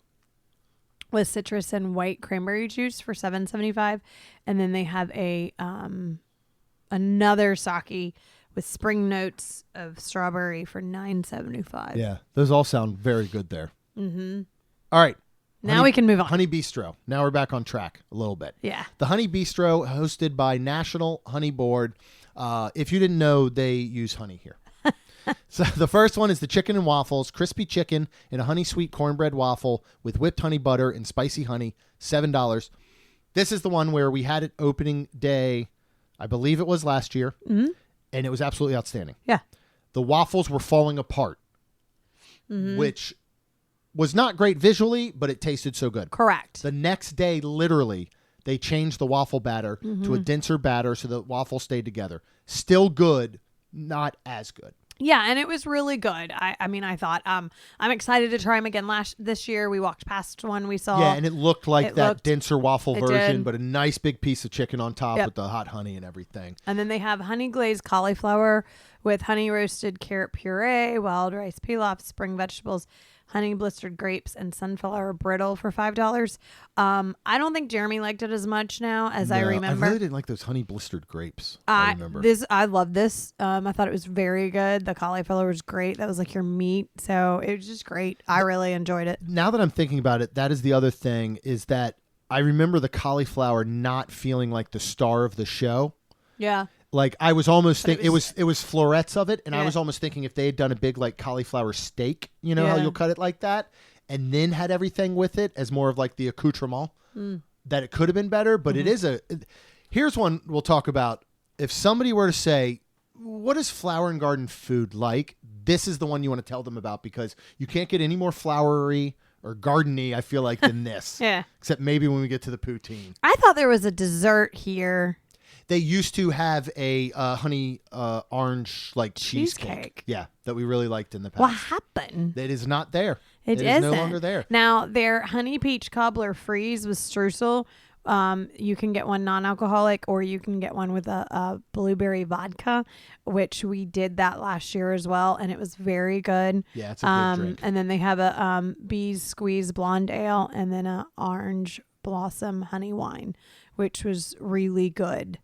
with citrus and white cranberry juice for $7.75, and then they have a another sake with spring notes of strawberry for $9.75. Yeah, those all sound very good there. Mm-hmm. All right. Now we can move on. Honey Bistro. Now we're back on track a little bit. Yeah. The Honey Bistro, hosted by National Honey Board. If you didn't know, they use honey here. So the first one is the chicken and waffles, crispy chicken in a honey sweet cornbread waffle with whipped honey butter and spicy honey, $7. This is the one where we had it opening day, I believe it was last year, and it was absolutely outstanding. Yeah. The waffles were falling apart, which was not great visually, but it tasted so good. Correct. The next day, literally, they changed the waffle batter to a denser batter so the waffles stayed together. Still good, not as good. Yeah, and it was really good. I mean, I thought I'm excited to try them again. This year, we walked past one we saw. Yeah, and it looked like that denser waffle version, did. but a nice big piece of chicken on top with the hot honey and everything. And then they have honey glazed cauliflower with honey roasted carrot puree, wild rice pilaf, spring vegetables, honey blistered grapes, and sunflower brittle for $5. I don't think Jeremy liked it as much now as I remember. I really didn't like those honey blistered grapes. I remember. I love this. I thought it was very good. The cauliflower was great. That was like your meat. So it was just great. I really enjoyed it. Now that I'm thinking about it, that is the other thing, is that I remember the cauliflower not feeling like the star of the show. Yeah. Like I was almost thinking it was florets of it, and I was almost thinking if they had done a big like cauliflower steak, you know how you'll cut it like that, and then had everything with it as more of like the accoutrement, that it could have been better. But it is here's one we'll talk about. If somebody were to say, what is Flower and Garden food like? This is the one you want to tell them about, because you can't get any more flowery or gardeny, I feel like, than this. Yeah. Except maybe when we get to the poutine. I thought there was a dessert here. They used to have a honey orange like cheesecake. Yeah, that we really liked in the past. What happened? It is not there. It is no isn't. longer there. Now, their honey peach cobbler freeze with streusel. You can get one non-alcoholic, or you can get one with a blueberry vodka, which we did that last year as well, and it was very good. Yeah, it's a good drink. And then they have a Bees Squeeze blonde ale, and then a orange blossom honey wine, which was really good.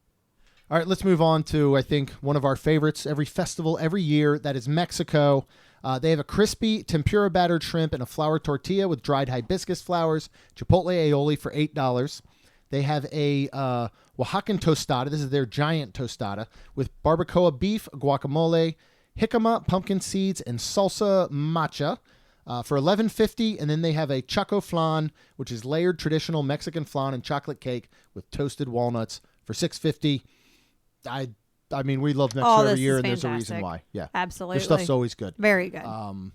All right, let's move on to, I think, one of our favorites every festival, every year. That is Mexico. They have a crispy tempura battered shrimp and a flour tortilla with dried hibiscus flowers, chipotle aioli for $8. They have a Oaxacan tostada. This is their giant tostada with barbacoa beef, guacamole, jicama, pumpkin seeds, and salsa macha for $11.50. And then they have a choco flan, which is layered traditional Mexican flan and chocolate cake with toasted walnuts for $6.50. I mean, we love Mexico every year, and there's a reason why. Yeah, absolutely. Their stuff's always good. Very good.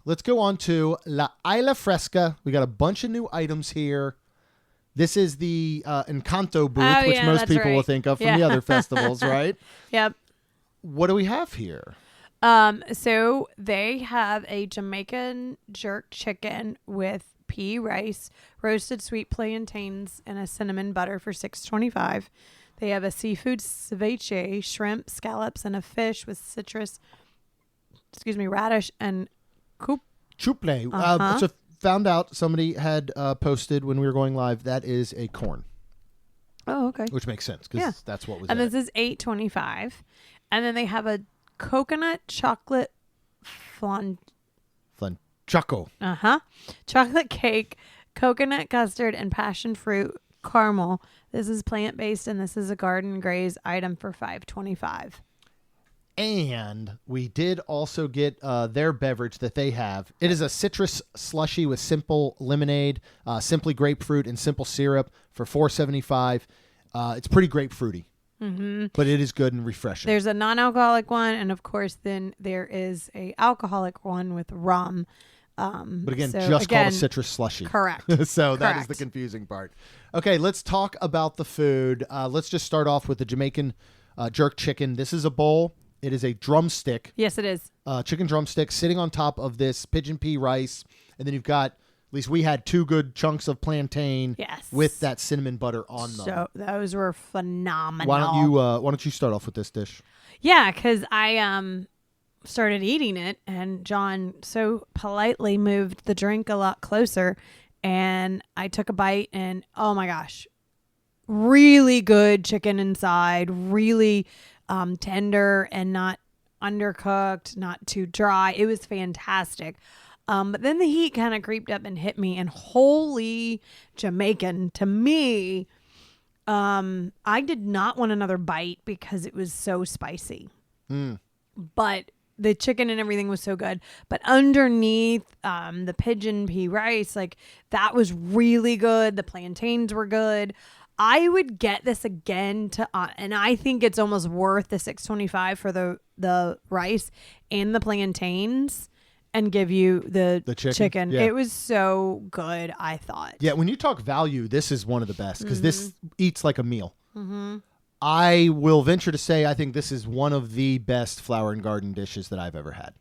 Let's go on to La Isla Fresca. We got a bunch of new items here. This is the Encanto booth, which most people will think of from the other festivals, right? Yep. What do we have here? So they have a Jamaican jerk chicken with pea rice, roasted sweet plantains, and a cinnamon butter for $6.25. They have a seafood ceviche, shrimp, scallops, and a fish with citrus, radish, and chuple. So found out somebody had posted when we were going live, that is a corn. Oh, okay. Which makes sense, because that's what was and in this is $8.25. And then they have a coconut chocolate flan. Choco. Chocolate cake, coconut custard, and passion fruit caramel. This is plant-based, and this is a garden graze item for $5.25. And we did also get their beverage that they have. It is a citrus slushy with simple lemonade, simply grapefruit, and simple syrup for $4.75. It's pretty grapefruity, but it is good and refreshing. There's a non-alcoholic one, and of course, then there is a alcoholic one with rum. But again, called a citrus slushy. Correct. So that is the confusing part. Okay, let's talk about the food. Let's just start off with the Jamaican jerk chicken. This is a bowl. It is a drumstick. Yes, it is. Chicken drumstick sitting on top of this pigeon pea rice. And then you've got, at least we had 2 good chunks of plantain with that cinnamon butter on them. So those were phenomenal. Why don't you start off with this dish? Yeah, because I started eating it, and John so politely moved the drink a lot closer, and I took a bite, and oh my gosh, really good chicken inside, really tender and not undercooked, not too dry. It was fantastic. But then the heat kind of creeped up and hit me, and holy Jamaican to me, I did not want another bite because it was so spicy. But the chicken and everything was so good. But underneath the pigeon pea rice, like that was really good. The plantains were good. I would get this again and I think it's almost worth the $6.25 for the rice and the plantains, and give you the chicken. Yeah. It was so good, I thought. Yeah, when you talk value, this is one of the best because this eats like a meal. I will venture to say I think this is one of the best flower and garden dishes that I've ever had.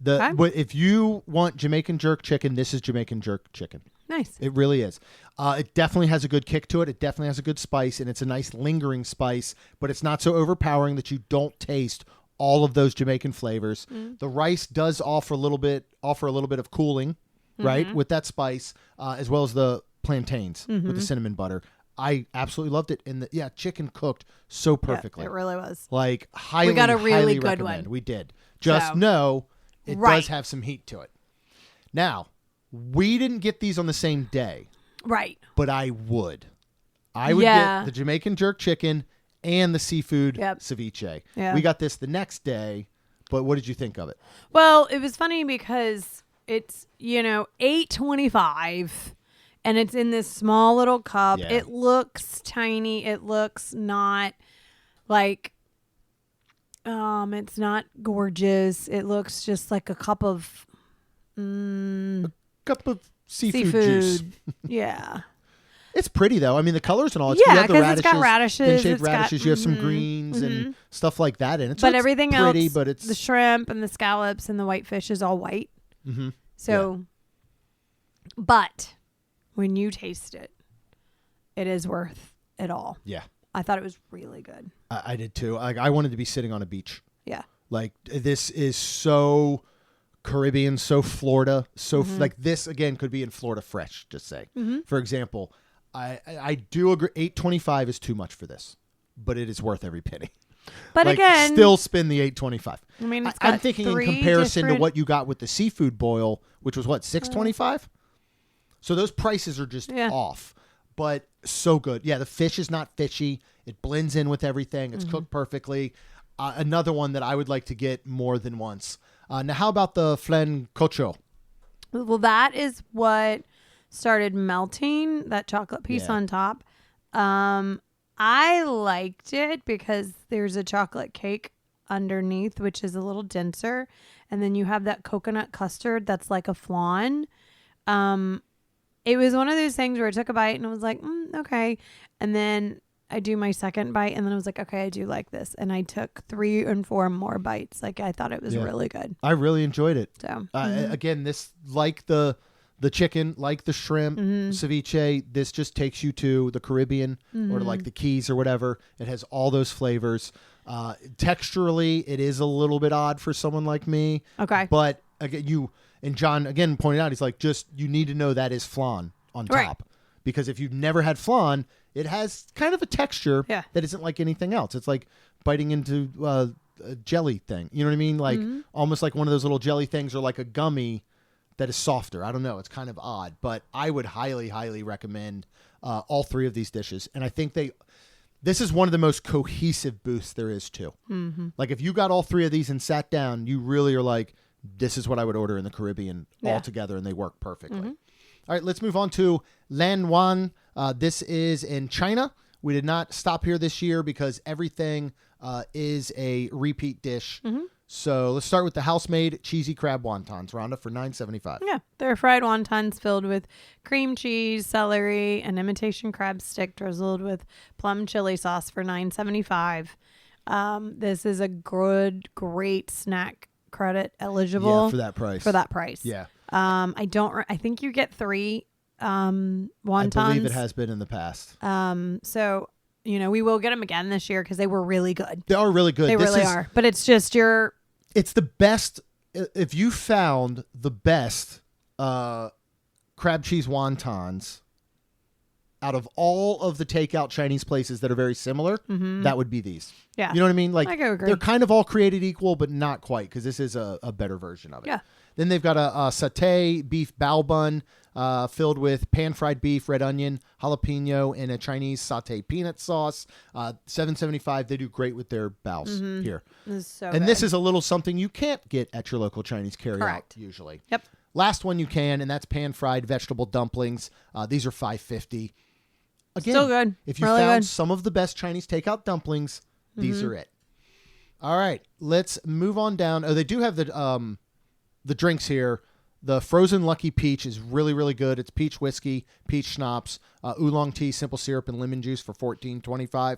If you want Jamaican jerk chicken, this is Jamaican jerk chicken. Nice. It really is. It definitely has a good kick to it. It definitely has a good spice, and it's a nice lingering spice, but it's not so overpowering that you don't taste all of those Jamaican flavors. The rice does offer a little bit of cooling, right, with that spice, as well as the plantains with the cinnamon butter. I absolutely loved it. And chicken cooked so perfectly. Yeah, it really was. Like highly, we got a really good recommend. one. We did. Just know it does have some heat to it. Now, we didn't get these on the same day. Right. But I would. I would get the Jamaican jerk chicken and the seafood ceviche. Yeah. We got this the next day, but what did you think of it? Well, it was funny because it's, $8.25 and it's in this small little cup. Yeah. It looks tiny. It looks not like it's not gorgeous. It looks just like a cup of Seafood juice. Yeah. It's pretty though. I mean, the colors and all. Yeah, you have the because it's got radishes. thin-shaped radishes. You have some greens and stuff like that in it. So but it's everything pretty, else, but it's the shrimp and the scallops and the white fish is all white. So, but when you taste it, it is worth it all. Yeah. I thought it was really good. I did too. I wanted to be sitting on a beach. Yeah. Like this is so Caribbean, so Florida, so like this again could be in Florida fresh. Just say, for example, I do agree. $8.25 is too much for this, but it is worth every penny. But like, again, still spend the $8.25. I mean, I'm thinking in comparison to what you got with the seafood boil, which was what, $6.25. So those prices are just off, but so good. Yeah, the fish is not fishy. It blends in with everything. It's cooked perfectly. Another one that I would like to get more than once. Now, how about the flan cocho? Well, that is what started melting, that chocolate piece on top. I liked it because there's a chocolate cake underneath, which is a little denser. And then you have that coconut custard that's like a flan. It was one of those things where I took a bite and I was like, okay. And then I do my second bite and then I was like, okay, I do like this. And I took 3 and 4 more bites. Like I thought it was really good. I really enjoyed it. So again, this like the chicken, like the shrimp, ceviche, this just takes you to the Caribbean or to like the Keys or whatever. It has all those flavors. Texturally, it is a little bit odd for someone like me. Okay. But again, and John again pointed out, he's like, just you need to know that is flan on top. Because if you've never had flan, it has kind of a texture that isn't like anything else. It's like biting into a jelly thing. You know what I mean? Like almost like one of those little jelly things, or like a gummy that is softer. I don't know. It's kind of odd, but I would highly, highly recommend all three of these dishes. And I think this is one of the most cohesive booths there is too. Mm-hmm. Like if you got all three of these and sat down, you really are like, this is what I would order in the Caribbean all together, and they work perfectly. Mm-hmm. All right, let's move on to Lan Wan. This is in China. We did not stop here this year because everything is a repeat dish. Mm-hmm. So let's start with the house-made cheesy crab wontons, Rhonda, for $9.75. Yeah, they're fried wontons filled with cream cheese, celery, and imitation crab stick drizzled with plum chili sauce for $9.75. This is a great snack credit eligible. Yeah, for that price. For that price. Yeah. I think you get 3 wontons. I believe it has been in the past. So, we will get them again this year because they were really good. They are really good. They really are. But it's just it's the best. If you found the best crab cheese wontons out of all of the takeout Chinese places that are very similar, that would be these. Yeah. You know what I mean? Like I agree. They're kind of all created equal, but not quite, because this is a better version of it. Yeah. Then they've got a satay beef bao bun filled with pan-fried beef, red onion, jalapeno, and a Chinese satay peanut sauce. $7.75. They do great with their baos here. This is a little something you can't get at your local Chinese carryout usually. Yep. Last one you can, and that's pan-fried vegetable dumplings. These are $5.50. Again, still good. If you really found good. some of the best Chinese takeout dumplings, these are it. All right, let's move on down. Oh, they do have the drinks here. The frozen Lucky Peach is really, really good. It's peach whiskey, peach schnapps, oolong tea, simple syrup, and lemon juice for $14.25.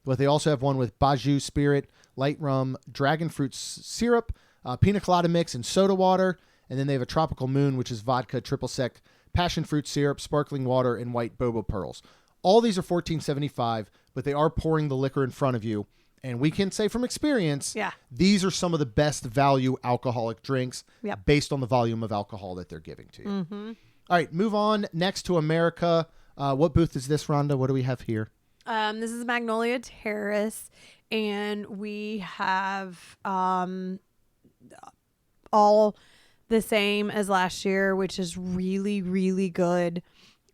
But they also have one with baju spirit, light rum, dragon fruit syrup, pina colada mix, and soda water. And then they have a tropical moon, which is vodka, triple sec, passion fruit syrup, sparkling water, and white boba pearls. All these are $14.75, but they are pouring the liquor in front of you. And we can say from experience, these are some of the best value alcoholic drinks based on the volume of alcohol that they're giving to you. Mm-hmm. All right, move on next to America. What booth is this, Rhonda? What do we have here? This is Magnolia Terrace, and we have all the same as last year, which is really, really good.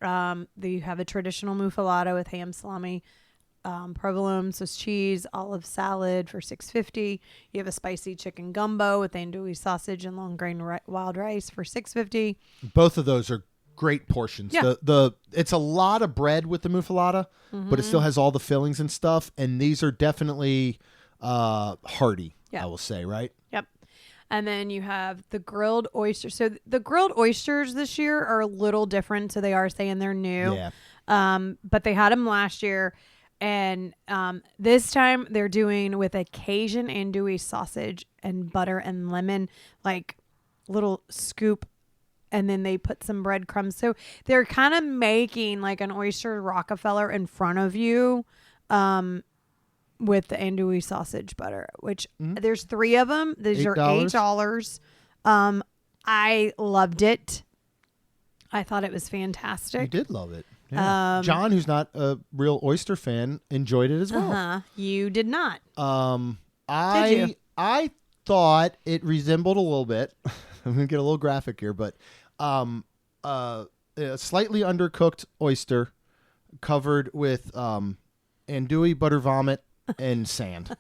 They have a traditional muffalata with ham salami, provolone, Swiss cheese, olive salad for $6.50. You have a spicy chicken gumbo with andouille sausage and long grain wild rice for $6.50. Both of those are great portions. Yeah. It's a lot of bread with the muffalata, but it still has all the fillings and stuff. And these are definitely hearty, I will say, right? Yep. And then you have the grilled oysters. So the grilled oysters this year are a little different. So they are saying they're new. Yeah. But they had them last year. And this time they're doing with a Cajun andouille sausage and butter and lemon, like little scoop. And then they put some breadcrumbs. So they're kind of making like an oyster Rockefeller in front of you with the andouille sausage butter, which there's 3 of them. These are $8. I loved it. I thought it was fantastic. You did love it. Yeah. John, who's not a real oyster fan, enjoyed it as well. You did not. I thought it resembled a little bit. I'm going to get a little graphic here, but a slightly undercooked oyster covered with andouille, butter vomit, and sand.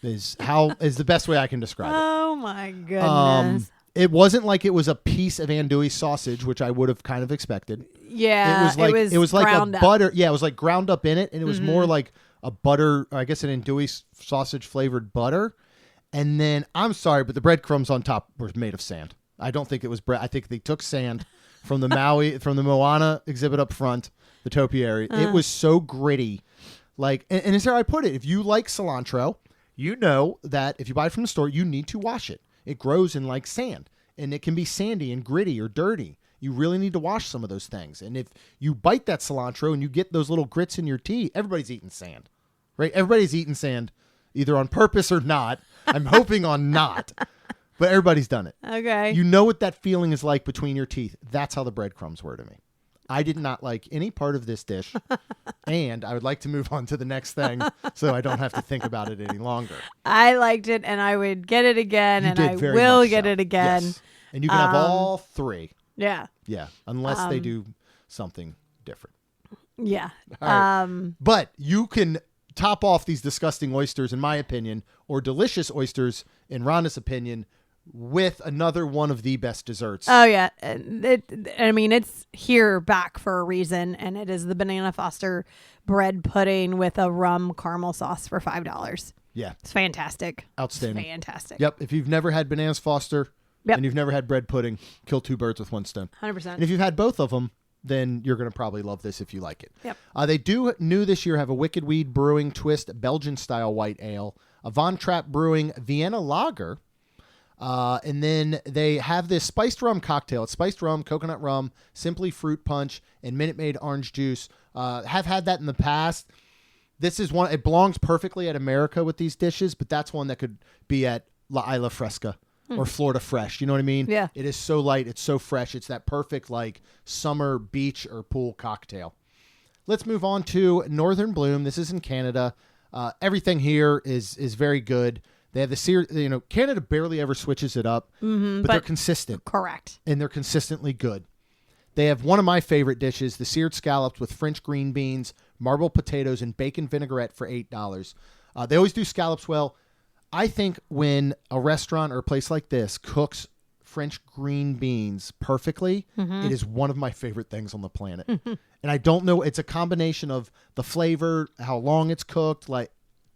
is the best way I can describe it. Oh my goodness. It wasn't like it was a piece of andouille sausage, which I would have kind of expected. Yeah, it was like a up. butter. Yeah, it was like ground up in it, and it was more like a butter. I guess an andouille sausage flavored butter. And then I'm sorry, but the breadcrumbs on top were made of sand. I don't think it was bread. I think they took sand from the Moana exhibit up front, the topiary. It was so gritty. Like, and here's how I put it: if you like cilantro, you know that if you buy it from the store, you need to wash it. It grows in like sand, and it can be sandy and gritty or dirty. You really need to wash some of those things. And if you bite that cilantro and you get those little grits in your tea, everybody's eating sand, right? Everybody's eating sand, either on purpose or not. I'm hoping on not, but everybody's done it. Okay. You know what that feeling is like between your teeth. That's how the breadcrumbs were to me. I did not like any part of this dish, and I would like to move on to the next thing so I don't have to think about it any longer. I liked it, and I would get it again, You and did I very will much get so. it again. Yes. And you can have all three. Yeah. Yeah, unless they do something different. Yeah. All right. But you can top off these disgusting oysters, in my opinion, or delicious oysters, in Rhonda's opinion, with another one of the best desserts. Oh, yeah. It's here back for a reason, and it is the Banana Foster bread pudding with a rum caramel sauce for $5. Yeah. It's fantastic. Outstanding. It's fantastic. Yep. If you've never had Bananas Foster and you've never had bread pudding, kill two birds with one stone. 100%. And if you've had both of them, then you're going to probably love this if you like it. Yep. They do new this year have a Wicked Weed Brewing Twist Belgian-style white ale, a Von Trapp Brewing Vienna Lager, and then they have this spiced rum cocktail. It's spiced rum, coconut rum, simply fruit punch, and Minute Maid orange juice. Have had that in the past. This is one. It belongs perfectly at America with these dishes, but that's one that could be at La Isla Fresca or Florida Fresh. You know what I mean? Yeah. It is so light. It's so fresh. It's that perfect like summer beach or pool cocktail. Let's move on to Northern Bloom. This is in Canada. Everything here is very good. They have the Canada barely ever switches it up, but they're consistent. Correct. And they're consistently good. They have one of my favorite dishes, the seared scallops with French green beans, marbled potatoes, and bacon vinaigrette for $8. They always do scallops well. I think when a restaurant or a place like this cooks French green beans perfectly, it is one of my favorite things on the planet. And I don't know, it's a combination of the flavor, how long it's cooked, like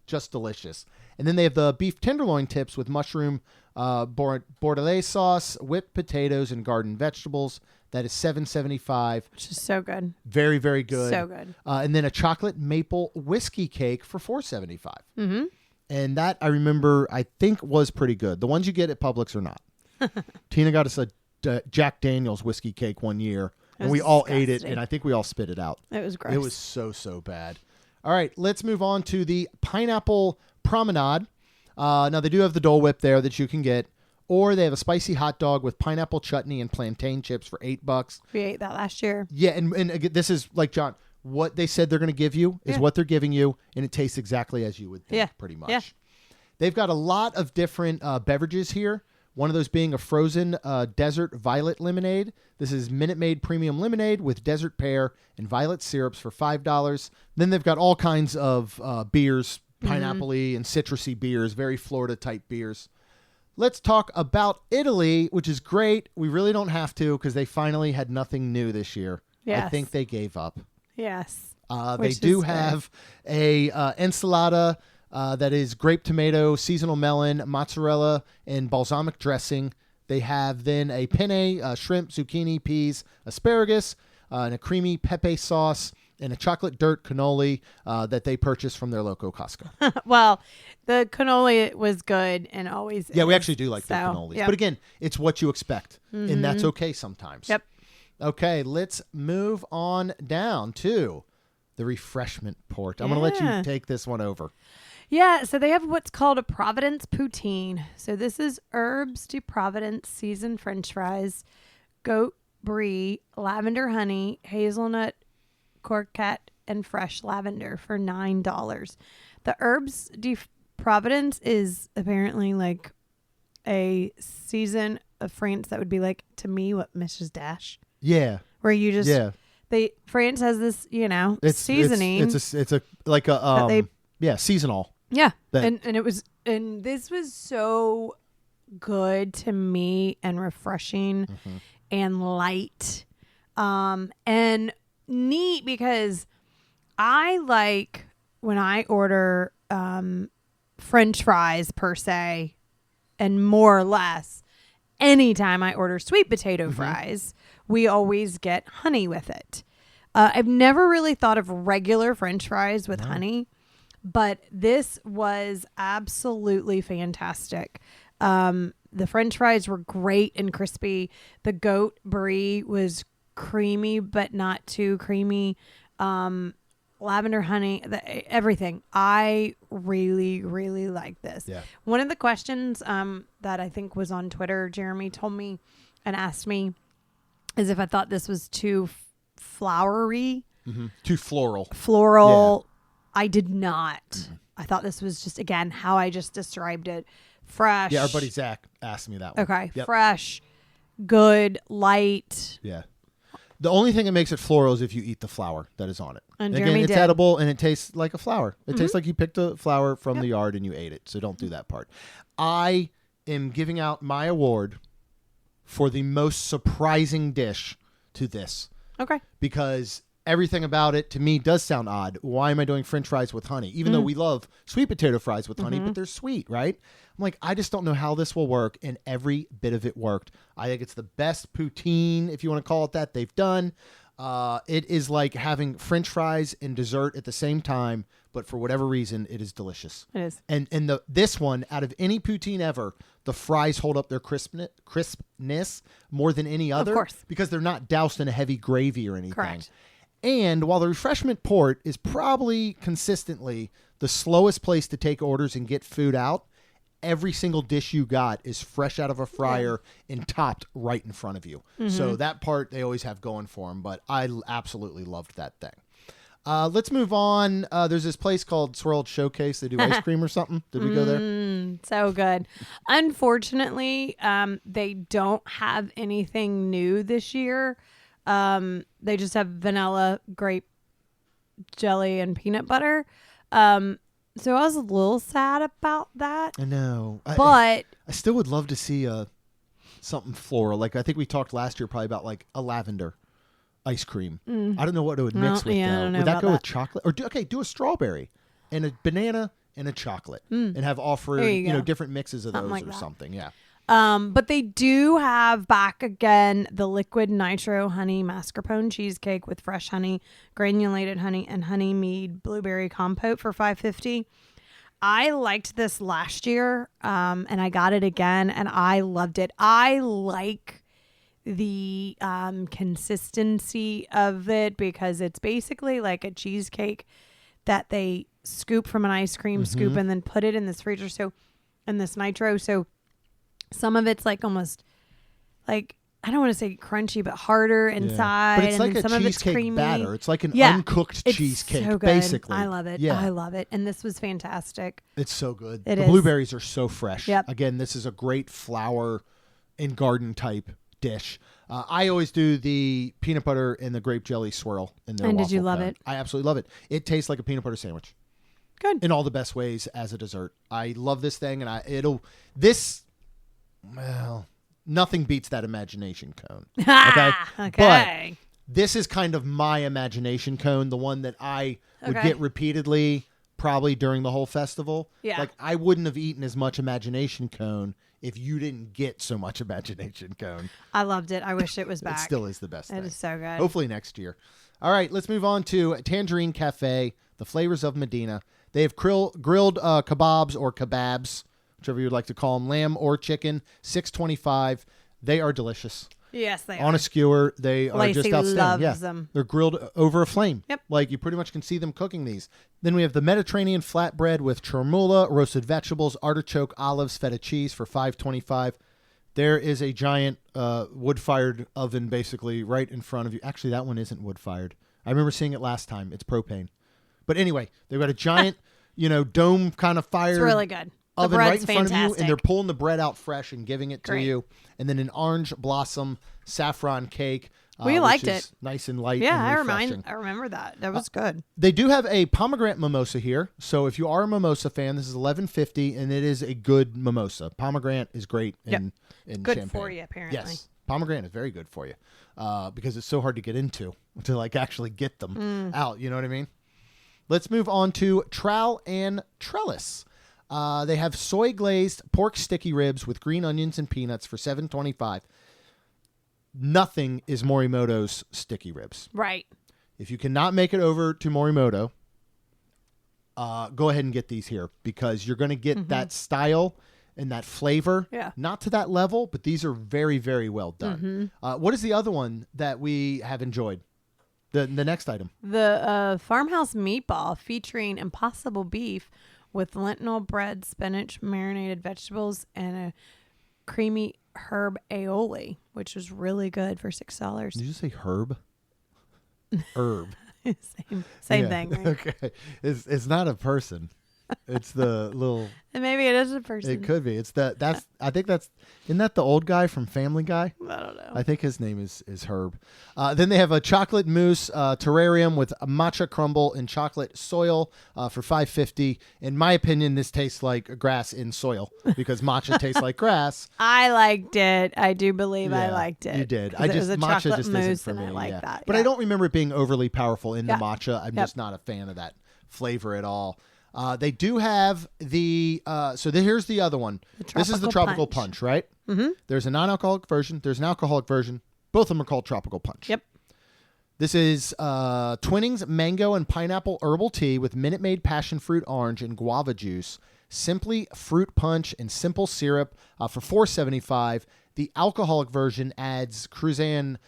just delicious. And then they have the beef tenderloin tips with mushroom bordelaise sauce, whipped potatoes, and garden vegetables. That is $7.75. Which is so good. Very, very good. So good. And then a chocolate maple whiskey cake for $4.75. And that I remember, I think was pretty good. The ones you get at Publix are not. Tina got us a Jack Daniel's whiskey cake one year, and we all ate it, and I think we all spit it out. It was gross. It was so bad. All right, let's move on to the Pineapple Promenade. Now, they do have the Dole Whip there that you can get, or they have a spicy hot dog with pineapple chutney and plantain chips for $8. We ate that last year. Yeah, and again, this is like, John, what they said they're going to give you is what they're giving you, and it tastes exactly as you would think, pretty much. Yeah. They've got a lot of different beverages here. One of those being a frozen desert violet lemonade. This is Minute Maid Premium Lemonade with desert pear and violet syrups for $5. Then they've got all kinds of beers, pineapple-y and citrusy beers, very Florida-type beers. Let's talk about Italy, which is great. We really don't have to because they finally had nothing new this year. Yes. I think they gave up. Yes. They do have a enchilada that is grape tomato, seasonal melon, mozzarella, and balsamic dressing. They have then a penne, shrimp, zucchini, peas, asparagus, and a creamy pepe sauce, and a chocolate dirt cannoli that they purchased from their local Costco. Well, the cannoli was good and always Yeah, is, we actually do like so, the cannolis. yep. But again, it's what you expect, and that's okay sometimes. Yep. Okay, let's move on down to the refreshment port. I'm going to let you take this one over. Yeah, so they have what's called a Providence poutine. So this is herbs de Providence seasoned French fries, goat brie, lavender honey, hazelnut, courgette, and fresh lavender for $9. The herbs de Providence is apparently like a season of France that would be like, to me, what Mrs. Dash. Yeah. Where you just France has this, It's seasoning. It's a like a seasonal. Yeah. That- And this was so good to me and refreshing and light. And neat because I like when I order French fries per se, and more or less anytime I order sweet potato fries, we always get honey with it. I've never really thought of regular French fries with honey, but this was absolutely fantastic. The French fries were great and crispy. The goat brie was creamy, but not too creamy. Lavender honey, everything. I really, really like this. Yeah. One of the questions that I think was on Twitter, Jeremy told me and asked me, is if I thought this was too flowery. Too floral. I did not. I thought this was just, again, how I just described it. Fresh. Yeah, our buddy Zach asked me that one. Okay. Yep. Fresh, good, light. Yeah. The only thing that makes it floral is if you eat the flower that is on it. And again, Jeremy it's did. edible and it tastes like a flower. It tastes like you picked a flower from the yard and you ate it. So don't do that part. I am giving out my award for the most surprising dish to this. Okay. Because everything about it to me does sound odd. Why am I doing French fries with honey? Even though we love sweet potato fries with honey, but they're sweet, right? I'm like, I just don't know how this will work, and every bit of it worked. I think it's the best poutine, if you want to call it that, they've done. It is like having French fries and dessert at the same time, but for whatever reason, it is delicious. It is. And this one, out of any poutine ever, the fries hold up their crispness more than any other. Of course. Because they're not doused in a heavy gravy or anything. Correct. And while the refreshment port is probably consistently the slowest place to take orders and get food out, every single dish you got is fresh out of a fryer and topped right in front of you. So that part they always have going for them, but I absolutely loved that thing. Let's move on. There's this place called Swirled Showcase. They do ice cream or something. Did we go there? So good. Unfortunately, they don't have anything new this year. They just have vanilla, grape jelly, and peanut butter. So I was a little sad about that. I know. But I still would love to see something floral. Like I think we talked last year probably about like a lavender ice cream. I don't know what it would mix with I though. don't know Would that about go that. with chocolate? Or do a strawberry and a banana and a chocolate and have offered There you go. different mixes of Something those like or that. something. Yeah. But they do have back again the liquid nitro honey mascarpone cheesecake with fresh honey, granulated honey, and honey mead blueberry compote for $5.50. I liked this last year, and I got it again, and I loved it. I like the consistency of it because it's basically like a cheesecake that they scoop from an ice cream scoop and then put it in this freezer. So, in this nitro, so some of it's like almost like, I don't want to say crunchy, but harder inside. But it's like and a then some of it's cheesecake creamy. batter. It's like an Yeah. uncooked It's cheesecake, so good. basically. I love it. Yeah. I love it. And this was fantastic. It's so good. It The is. blueberries are so fresh. Yep. Again, this is a great flower and garden type dish. I always do the peanut butter and the grape jelly swirl in their And did you waffle love cone. it? I absolutely love it. It tastes like a peanut butter sandwich Good. in all the best ways as a dessert. I love this thing, and nothing beats that imagination cone. Okay. Okay. But this is kind of my imagination cone, the one that I would Okay. get repeatedly probably during the whole festival. Yeah. Like I wouldn't have eaten as much imagination cone if you didn't get so much imagination cone. I loved it. I wish it was back. It still is the best It thing. is so good. Hopefully next year. All right, let's move on to Tangerine Cafe, the flavors of Medina. They have grilled kebabs or kebabs, whichever you would like to call them, lamb or chicken, $6.25. They are delicious. Yes, they On are. a skewer, they are Lacey just outstanding. loves Yeah. them. They're grilled over a flame. Yep. Like you pretty much can see them cooking these. Then we have the Mediterranean flatbread with chermoula, roasted vegetables, artichoke, olives, feta cheese for $5.25. There is a giant wood-fired oven basically right in front of you. Actually, that one isn't wood-fired. I remember seeing it last time. It's propane. But anyway, they've got a giant, dome kind of fire. It's really good. The Oven right bread's in front fantastic. of you, and they're pulling the bread out fresh and giving it to Great. you. And then an orange blossom saffron cake. We which liked is it. Nice and light. Yeah, and I refreshing. remember that. That was good. They do have a pomegranate mimosa here. So if you are a mimosa fan, this is $11.50, and it is a good mimosa. Pomegranate is great in Good champagne. for you, apparently. Yes, pomegranate is very good for you because it's so hard to get into to like actually get them out. You know what I mean? Let's move on to Trowel and Trellis. They have soy glazed pork sticky ribs with green onions and peanuts for $7.25. Nothing is Morimoto's sticky ribs. Right. If you cannot make it over to Morimoto, go ahead and get these here because you're going to get that style and that flavor. Yeah. Not to that level, but these are very, very well done. What is the other one that we have enjoyed? The next item. The farmhouse meatball featuring impossible beef with lentil bread, spinach, marinated vegetables, and a creamy herb aioli, which was really good for $6. Did you say herb? Herb. Same Yeah. thing. Right? Okay. It's not a person. It's the little. And maybe it is a person. It could be. It's that's. I think that's. Isn't that the old guy from Family Guy? I don't know. I think his name is Herb. Then they have a chocolate mousse terrarium with a matcha crumble and chocolate soil for $5.50. In my opinion, this tastes like grass in soil because matcha tastes like grass. I liked it. I do believe I Yeah, liked it. You did. It was a matcha chocolate just mousse isn't for and me. I like yeah. that. But I don't remember it being overly powerful in the Yeah. matcha. I'm Yep. just not a fan of that flavor at all. They do have the here's the other one. This is the tropical punch, right? Mm-hmm. There's a non-alcoholic version. There's an alcoholic version. Both of them are called tropical punch. Yep. This is Twinings mango and pineapple herbal tea with Minute Maid passion fruit orange and guava juice. Simply fruit punch and simple syrup for $4.75. The alcoholic version adds Cruzan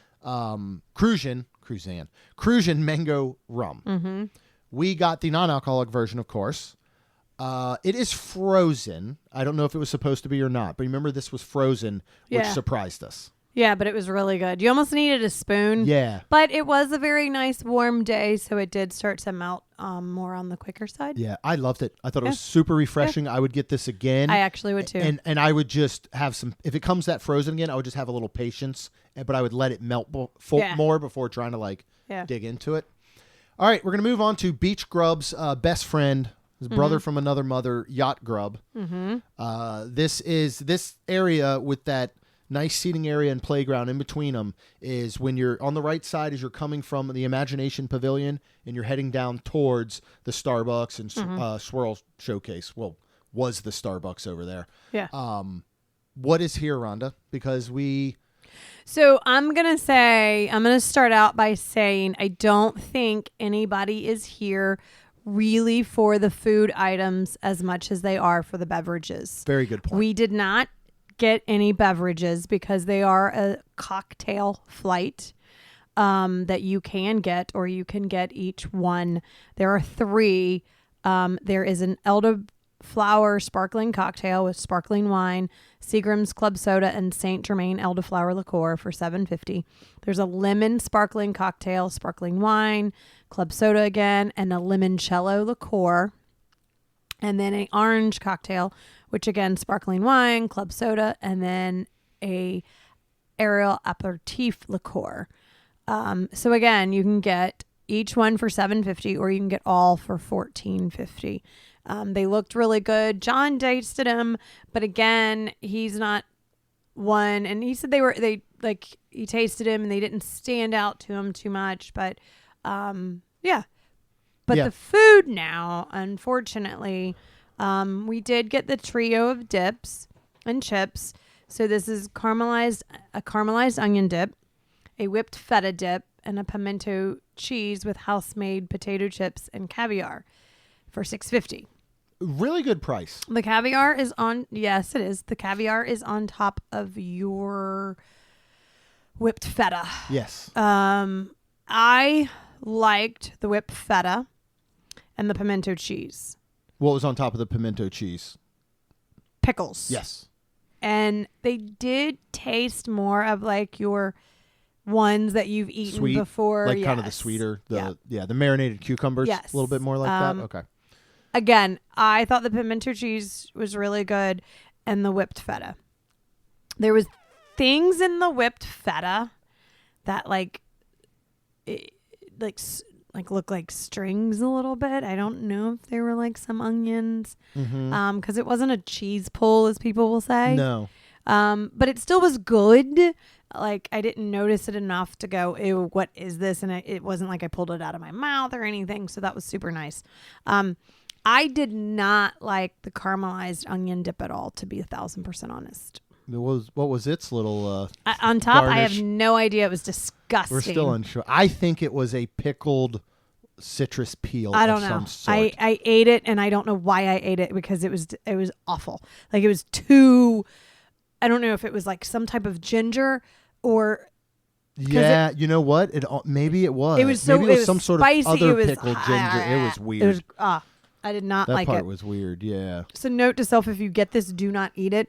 mango rum. Mm-hmm. We got the non-alcoholic version, of course. It is frozen. I don't know if it was supposed to be or not, but remember this was frozen, which Yeah. surprised us. Yeah, but it was really good. You almost needed a spoon. Yeah. But it was a very nice warm day, so it did start to melt more on the quicker side. Yeah, I loved it. I thought it was super refreshing. I would get this again. I actually would too. And I would just have some, if it comes that frozen again, I would just have a little patience, but I would let it melt more before trying to dig into it. All right, we're going to move on to Beach Grub's best friend, his brother from another mother, Yacht Grub. Mm-hmm. This area with that nice seating area and playground in between them is when you're on the right side as you're coming from the Imagination Pavilion and you're heading down towards the Starbucks and Swirl Showcase. Well, was the Starbucks over there. Yeah. What is here, Rhonda? Because So I'm going to start out by saying I don't think anybody is here really for the food items as much as they are for the beverages. very good point. We did not get any beverages because they are a cocktail flight that you can get, or you can get each one. There are 3. There is an elderflower sparkling cocktail with sparkling wine, Seagram's Club Soda, and Saint Germain elderflower liqueur for $7.50. There's a lemon sparkling cocktail, sparkling wine, Club Soda again, and a limoncello liqueur. And then an orange cocktail, which again, sparkling wine, club soda, and then a Ariel aperitif liqueur. So again, you can get each one for $7.50, or you can get all for $14.50. They looked really good. John tasted them, but again, he's not one. And he said he tasted him and they didn't stand out to him too much. But yeah. But the food now, unfortunately, we did get the trio of dips and chips. So this is a caramelized onion dip, a whipped feta dip, and a pimento cheese with house-made potato chips and caviar for $6.50. Really good price. The caviar is on, yes, it is. The caviar is on top of your whipped feta. Yes. I liked the whipped feta and the pimento cheese. What was on top of the pimento cheese? Pickles. Yes. And they did taste more of like your ones that you've eaten Sweet, before. like kind of the sweeter, the marinated cucumbers. Yes. A little bit more like that. Okay. Again, I thought the pimento cheese was really good, and the whipped feta. There was things in the whipped feta that like look like strings a little bit. I don't know if they were like some onions, because it wasn't a cheese pull, as people will say. No. But it still was good. Like, I didn't notice it enough to go, ew, what is this? And it wasn't like I pulled it out of my mouth or anything. So that was super nice. I did not like the caramelized onion dip at all, to be 1,000% honest. What was its little on top? garnish? I have no idea. It was disgusting. We're still unsure. I think it was a pickled citrus peel. I don't of know. Some sort. I ate it, and I don't know why I ate it, because it was awful. Like, it was too. I don't know if it was like some type of ginger or. Yeah, you know what? Maybe it was. It was so. Maybe it was some sort spicy. of other It was, pickled ginger. It was weird. It was. I did not like it. That part was weird. Yeah. So note to self: if you get this, do not eat it.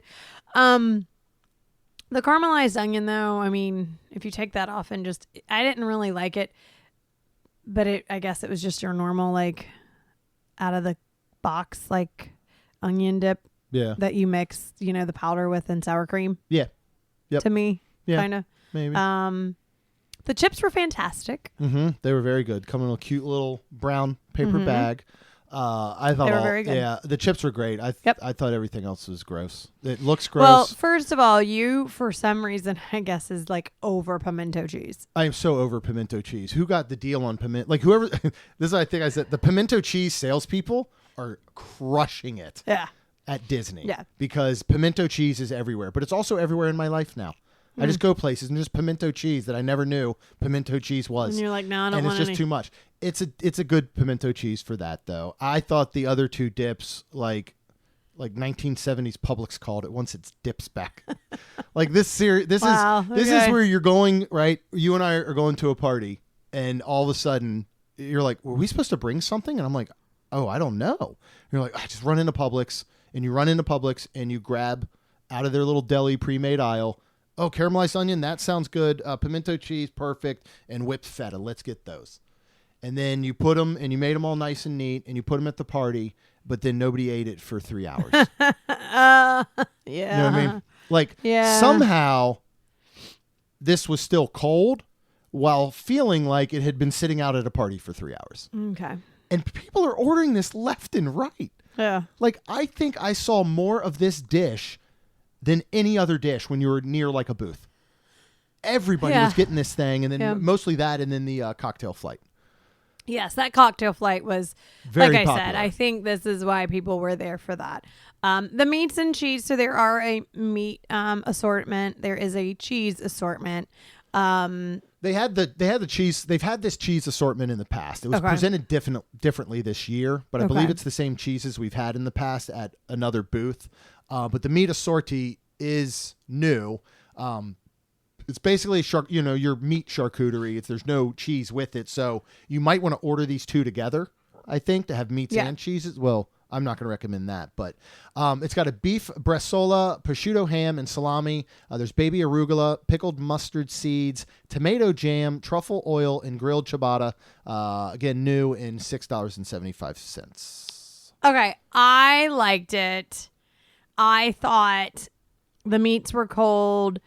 The caramelized onion, though, I mean, if you take that off and I didn't really like it. But I guess it was just your normal, like, out of the box, like, onion dip Yeah. that you mix, the powder with and sour cream. Yeah. Yep. To me, Yeah. kind of. Maybe. The chips were fantastic. Mm-hmm. They were very good. Come in a cute little brown paper bag. I thought They were very good. Yeah, the chips were great. I thought everything else was gross. It looks gross. Well, first of all, you for some reason I guess is like over pimento cheese. I am so over pimento cheese. Who got the deal on pimento? Like whoever. This is I think I said the pimento cheese salespeople are crushing it. Yeah. At Disney. Yeah. Because pimento cheese is everywhere, but it's also everywhere in my life now. I just go places and there's pimento cheese that I never knew pimento cheese was. And you're like, no, I don't and want it's just any. too much. It's a good pimento cheese for that though. I thought the other two dips like 1970s Publix called it once it's dips back. Like this series, this is where you're going, right? You and I are going to a party and all of a sudden you're like, were we supposed to bring something? And I'm like, oh, I don't know. You're like, I just run into Publix and you grab out of their little deli pre-made aisle. Oh, caramelized onion, that sounds good. Pimento cheese, perfect. And whipped feta. Let's get those. And then you put them, and you made them all nice and neat, and you put them at the party, but then nobody ate it for 3 hours. Yeah. You know what I mean? Like, somehow this was still cold while feeling like it had been sitting out at a party for 3 hours. Okay. And people are ordering this left and right. Yeah. Like, I think I saw more of this dish than any other dish when you were near like a booth. Everybody was getting this thing, and then mostly that, and then the cocktail flight. Yes, that cocktail flight was, very like I popular. said, I think this is why people were there for that. The meats and cheese, so there are a meat assortment. There is a cheese assortment. They had the cheese. They've had this cheese assortment in the past. It was presented differently this year, but I believe it's the same cheeses we've had in the past at another booth. But the meat assortment is new. It's basically your meat charcuterie. There's no cheese with it, so you might want to order these two together. I think to have meats and cheeses. Well, I'm not going to recommend that, but it's got a beef bresaola, prosciutto ham, and salami. There's baby arugula, pickled mustard seeds, tomato jam, truffle oil, and grilled ciabatta. Again, new in $6.75. Okay, I liked it. I thought the meats were cold.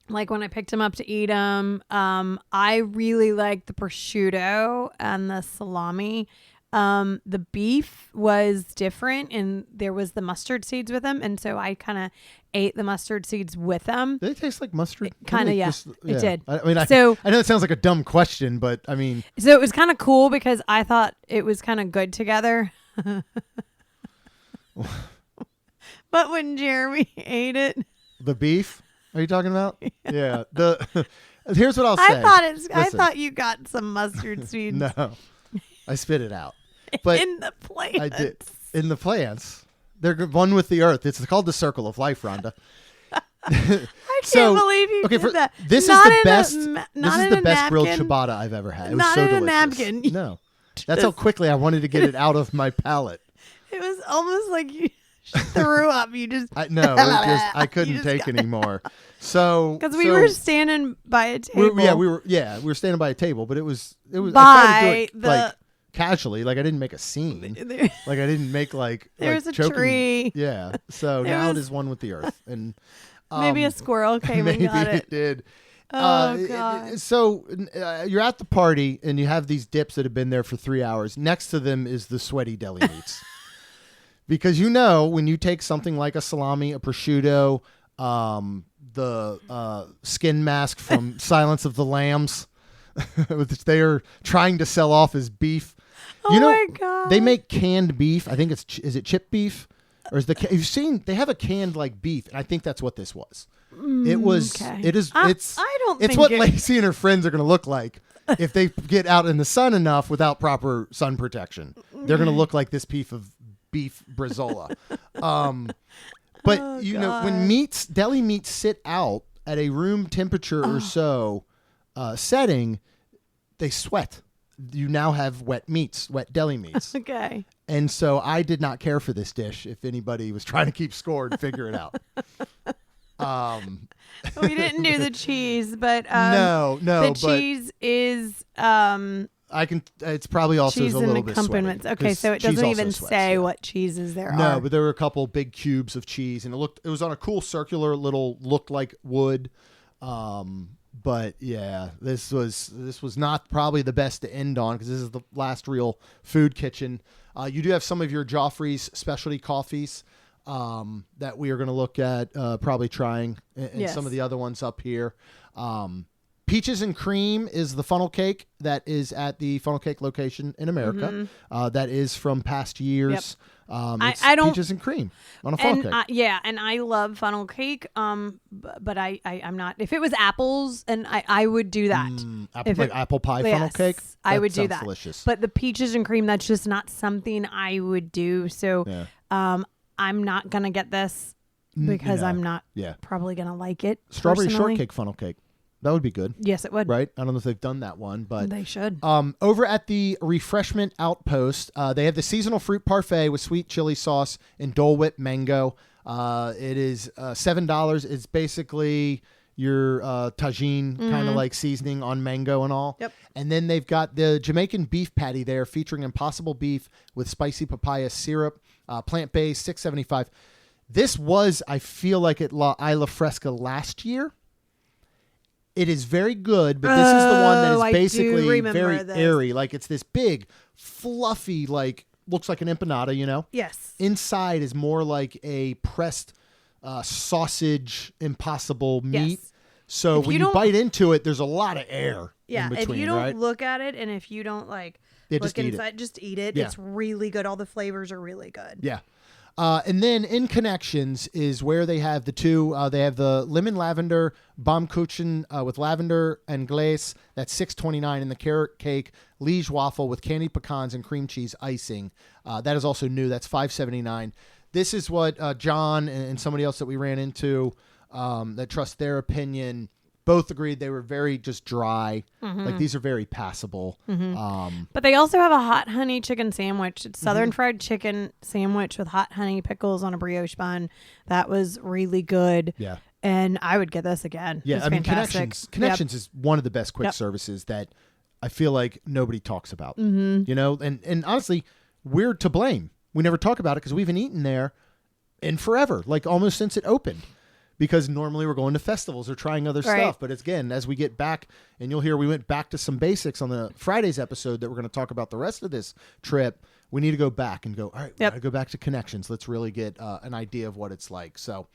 Like when I picked them up to eat them, I really liked the prosciutto and the salami. The beef was different, and there was the mustard seeds with them, and so I kind of ate the mustard seeds with them. Did it taste like mustard? Kind of, yeah. It did. I mean, I know it sounds like a dumb question, but I mean, so it was kind of cool because I thought it was kind of good together. But when Jeremy ate it, the beef. Are you talking about? Yeah. Here's what I'll say. I thought you got some mustard seeds. No, I spit it out. But in the plants. I did. In the plants. They're one with the earth. It's called the circle of life, Rhonda. I can't believe you did that. This is the best. This is the best grilled ciabatta I've ever had. It was so delicious. Not in a napkin. No, that's how quickly I wanted to get it out of my palate. It was almost like you threw up. You just I couldn't take anymore. So because we were standing by a table. We were standing by a table, but it was. I tried to do it, like casually, like I didn't make a scene, like I didn't make like there was a choking. Tree. Yeah, so now it is one with the earth, and maybe a squirrel came and got it. Maybe it did. Oh God! So you're at the party and you have these dips that have been there for 3 hours. Next to them is the sweaty deli meats. Because when you take something like a salami, a prosciutto, the skin mask from Silence of the Lambs, which they are trying to sell off as beef. My God! They make canned beef. I think is it chip beef, or is you've seen they have a canned like beef, and I think that's what this was. It was. Okay. It is. It's what Lacey and her friends are going to look like if they get out in the sun enough without proper sun protection. They're going to look like this piece of beef bresaola. But when deli meats sit out at a room temperature or so setting, they sweat. You now have wet deli meats. Okay. And so I did not care for this dish. If anybody was trying to keep score and figure it out, We didn't do the cheese, but no, the but cheese is I can. It's probably also cheese a and little bit accompaniments. sweaty, Okay, so it 'cause cheese doesn't also even sweats, say yeah. what cheeses there No, are. but there were a couple big cubes of cheese, and it was on a cool circular little looked like wood. But yeah, this was not probably the best to end on because this is the last real food kitchen. You do have some of your Joffrey's specialty coffees that we are going to look at probably trying, and Yes. some of the other ones up here. Peaches and Cream is the funnel cake that is at the funnel cake location in America. That is from past years. It's I don't- peaches and cream on a funnel cake. And I love funnel cake. But I'm not. If it was apples, and I would do that. Apple pie funnel Yes, cake. I would do sounds that. Delicious. But the peaches and cream, that's just not something I would do. So, Yeah. I'm not gonna get this because no. I'm not Yeah. probably gonna like it. Strawberry personally. shortcake funnel cake. That would be good, Yes, it would. right? I don't know if they've done that one, but They should. over at the Refreshment Outpost, they have the seasonal fruit parfait with sweet chili sauce and Dole Whip mango. It is $7. It's basically your tagine kind of like seasoning on mango and all. Yep. And then they've got the Jamaican beef patty there featuring Impossible beef with spicy papaya syrup, plant-based, $6.75. This was, I feel like, at La Isla Fresca last year. It is very good, but this is the one that is I do basically remember very this. airy. Like it's this big, fluffy, like looks like an empanada, you know? Yes. Inside is more like a pressed sausage impossible meat. Yes. So If when you you don't- bite into it, there's a lot of air Yeah. in between, If you don't right? look at it, and if you don't Yeah, look just eat it. inside, just eat it. Yeah. It's really good. All the flavors are really good. Yeah. And then in Connections is where they have the two. They have the lemon lavender Baumkuchen with lavender and glace. That's $6.29, and the carrot cake Liege waffle with candied pecans and cream cheese icing. That is also new. That's $5.79. This is what John and somebody else that we ran into that trust their opinion both agreed they were very just dry. Like these are very passable. But they also have a hot honey chicken sandwich. It's Mm-hmm. Southern fried chicken sandwich with hot honey pickles on a brioche bun. That was really good. Yeah. And I would get this again. Yeah, It's I mean, fantastic. Connections is one of the best quick Yep. services that I feel like nobody talks about. You know, and honestly, we're to blame. We never talk about it because we haven't eaten there in forever, like almost since it opened. Because normally we're going to festivals or trying other Right. stuff. But it's, again, as we get back, and you'll hear we went back to some basics on the Friday's episode that we're going to talk about the rest of this trip. We need to go back and go, all right, we Yep. got to go back to Connections. Let's really get an idea of what it's like. So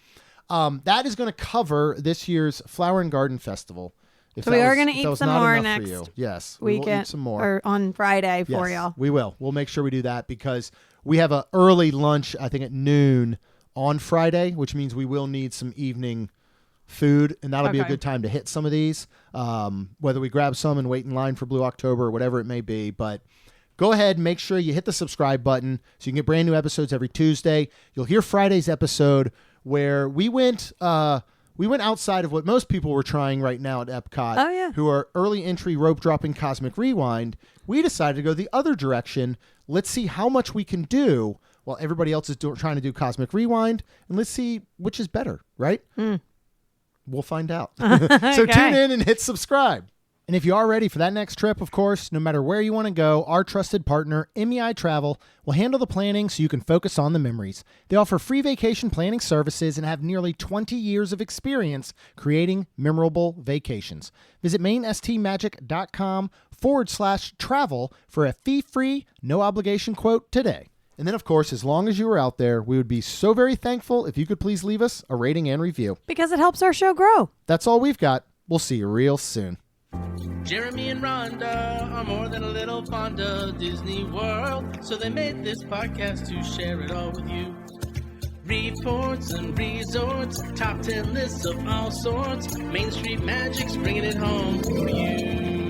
that is going to cover this year's Flower and Garden Festival. If So we that are was- gonna if eat that was some not more enough for next you. Yes, we will weekend eat some more. or on Friday for Yes, y'all. we will. We'll make sure we do that because we have an early lunch, I think at noon on Friday, which means we will need some evening food, and that'll be a Okay. good time to hit some of these, whether we grab some and wait in line for Blue October or whatever it may be. But go ahead and make sure you hit the subscribe button so you can get brand new episodes every Tuesday. You'll hear Friday's episode where we went outside of what most people were trying right now at Epcot. Oh, yeah. Who are early entry rope dropping Cosmic Rewind. We decided to go the other direction. Let's see how much we can do while everybody else is trying to do Cosmic Rewind, and let's see which is better, right? We'll find out. So Okay. tune in and hit subscribe. And if you are ready for that next trip, of course, no matter where you want to go, our trusted partner, MEI Travel, will handle the planning so you can focus on the memories. They offer free vacation planning services and have nearly 20 years of experience creating memorable vacations. Visit mainstmagic.com/travel for a fee-free, no-obligation quote today. And then, of course, as long as you are out there, we would be so very thankful if you could please leave us a rating and review. Because it helps our show grow. That's all we've got. We'll see you real soon. Jeremy and Rhonda are more than a little fond of Disney World, so they made this podcast to share it all with you. Reports and resorts, top 10 lists of all sorts, Main Street Magic's bringing it home for you.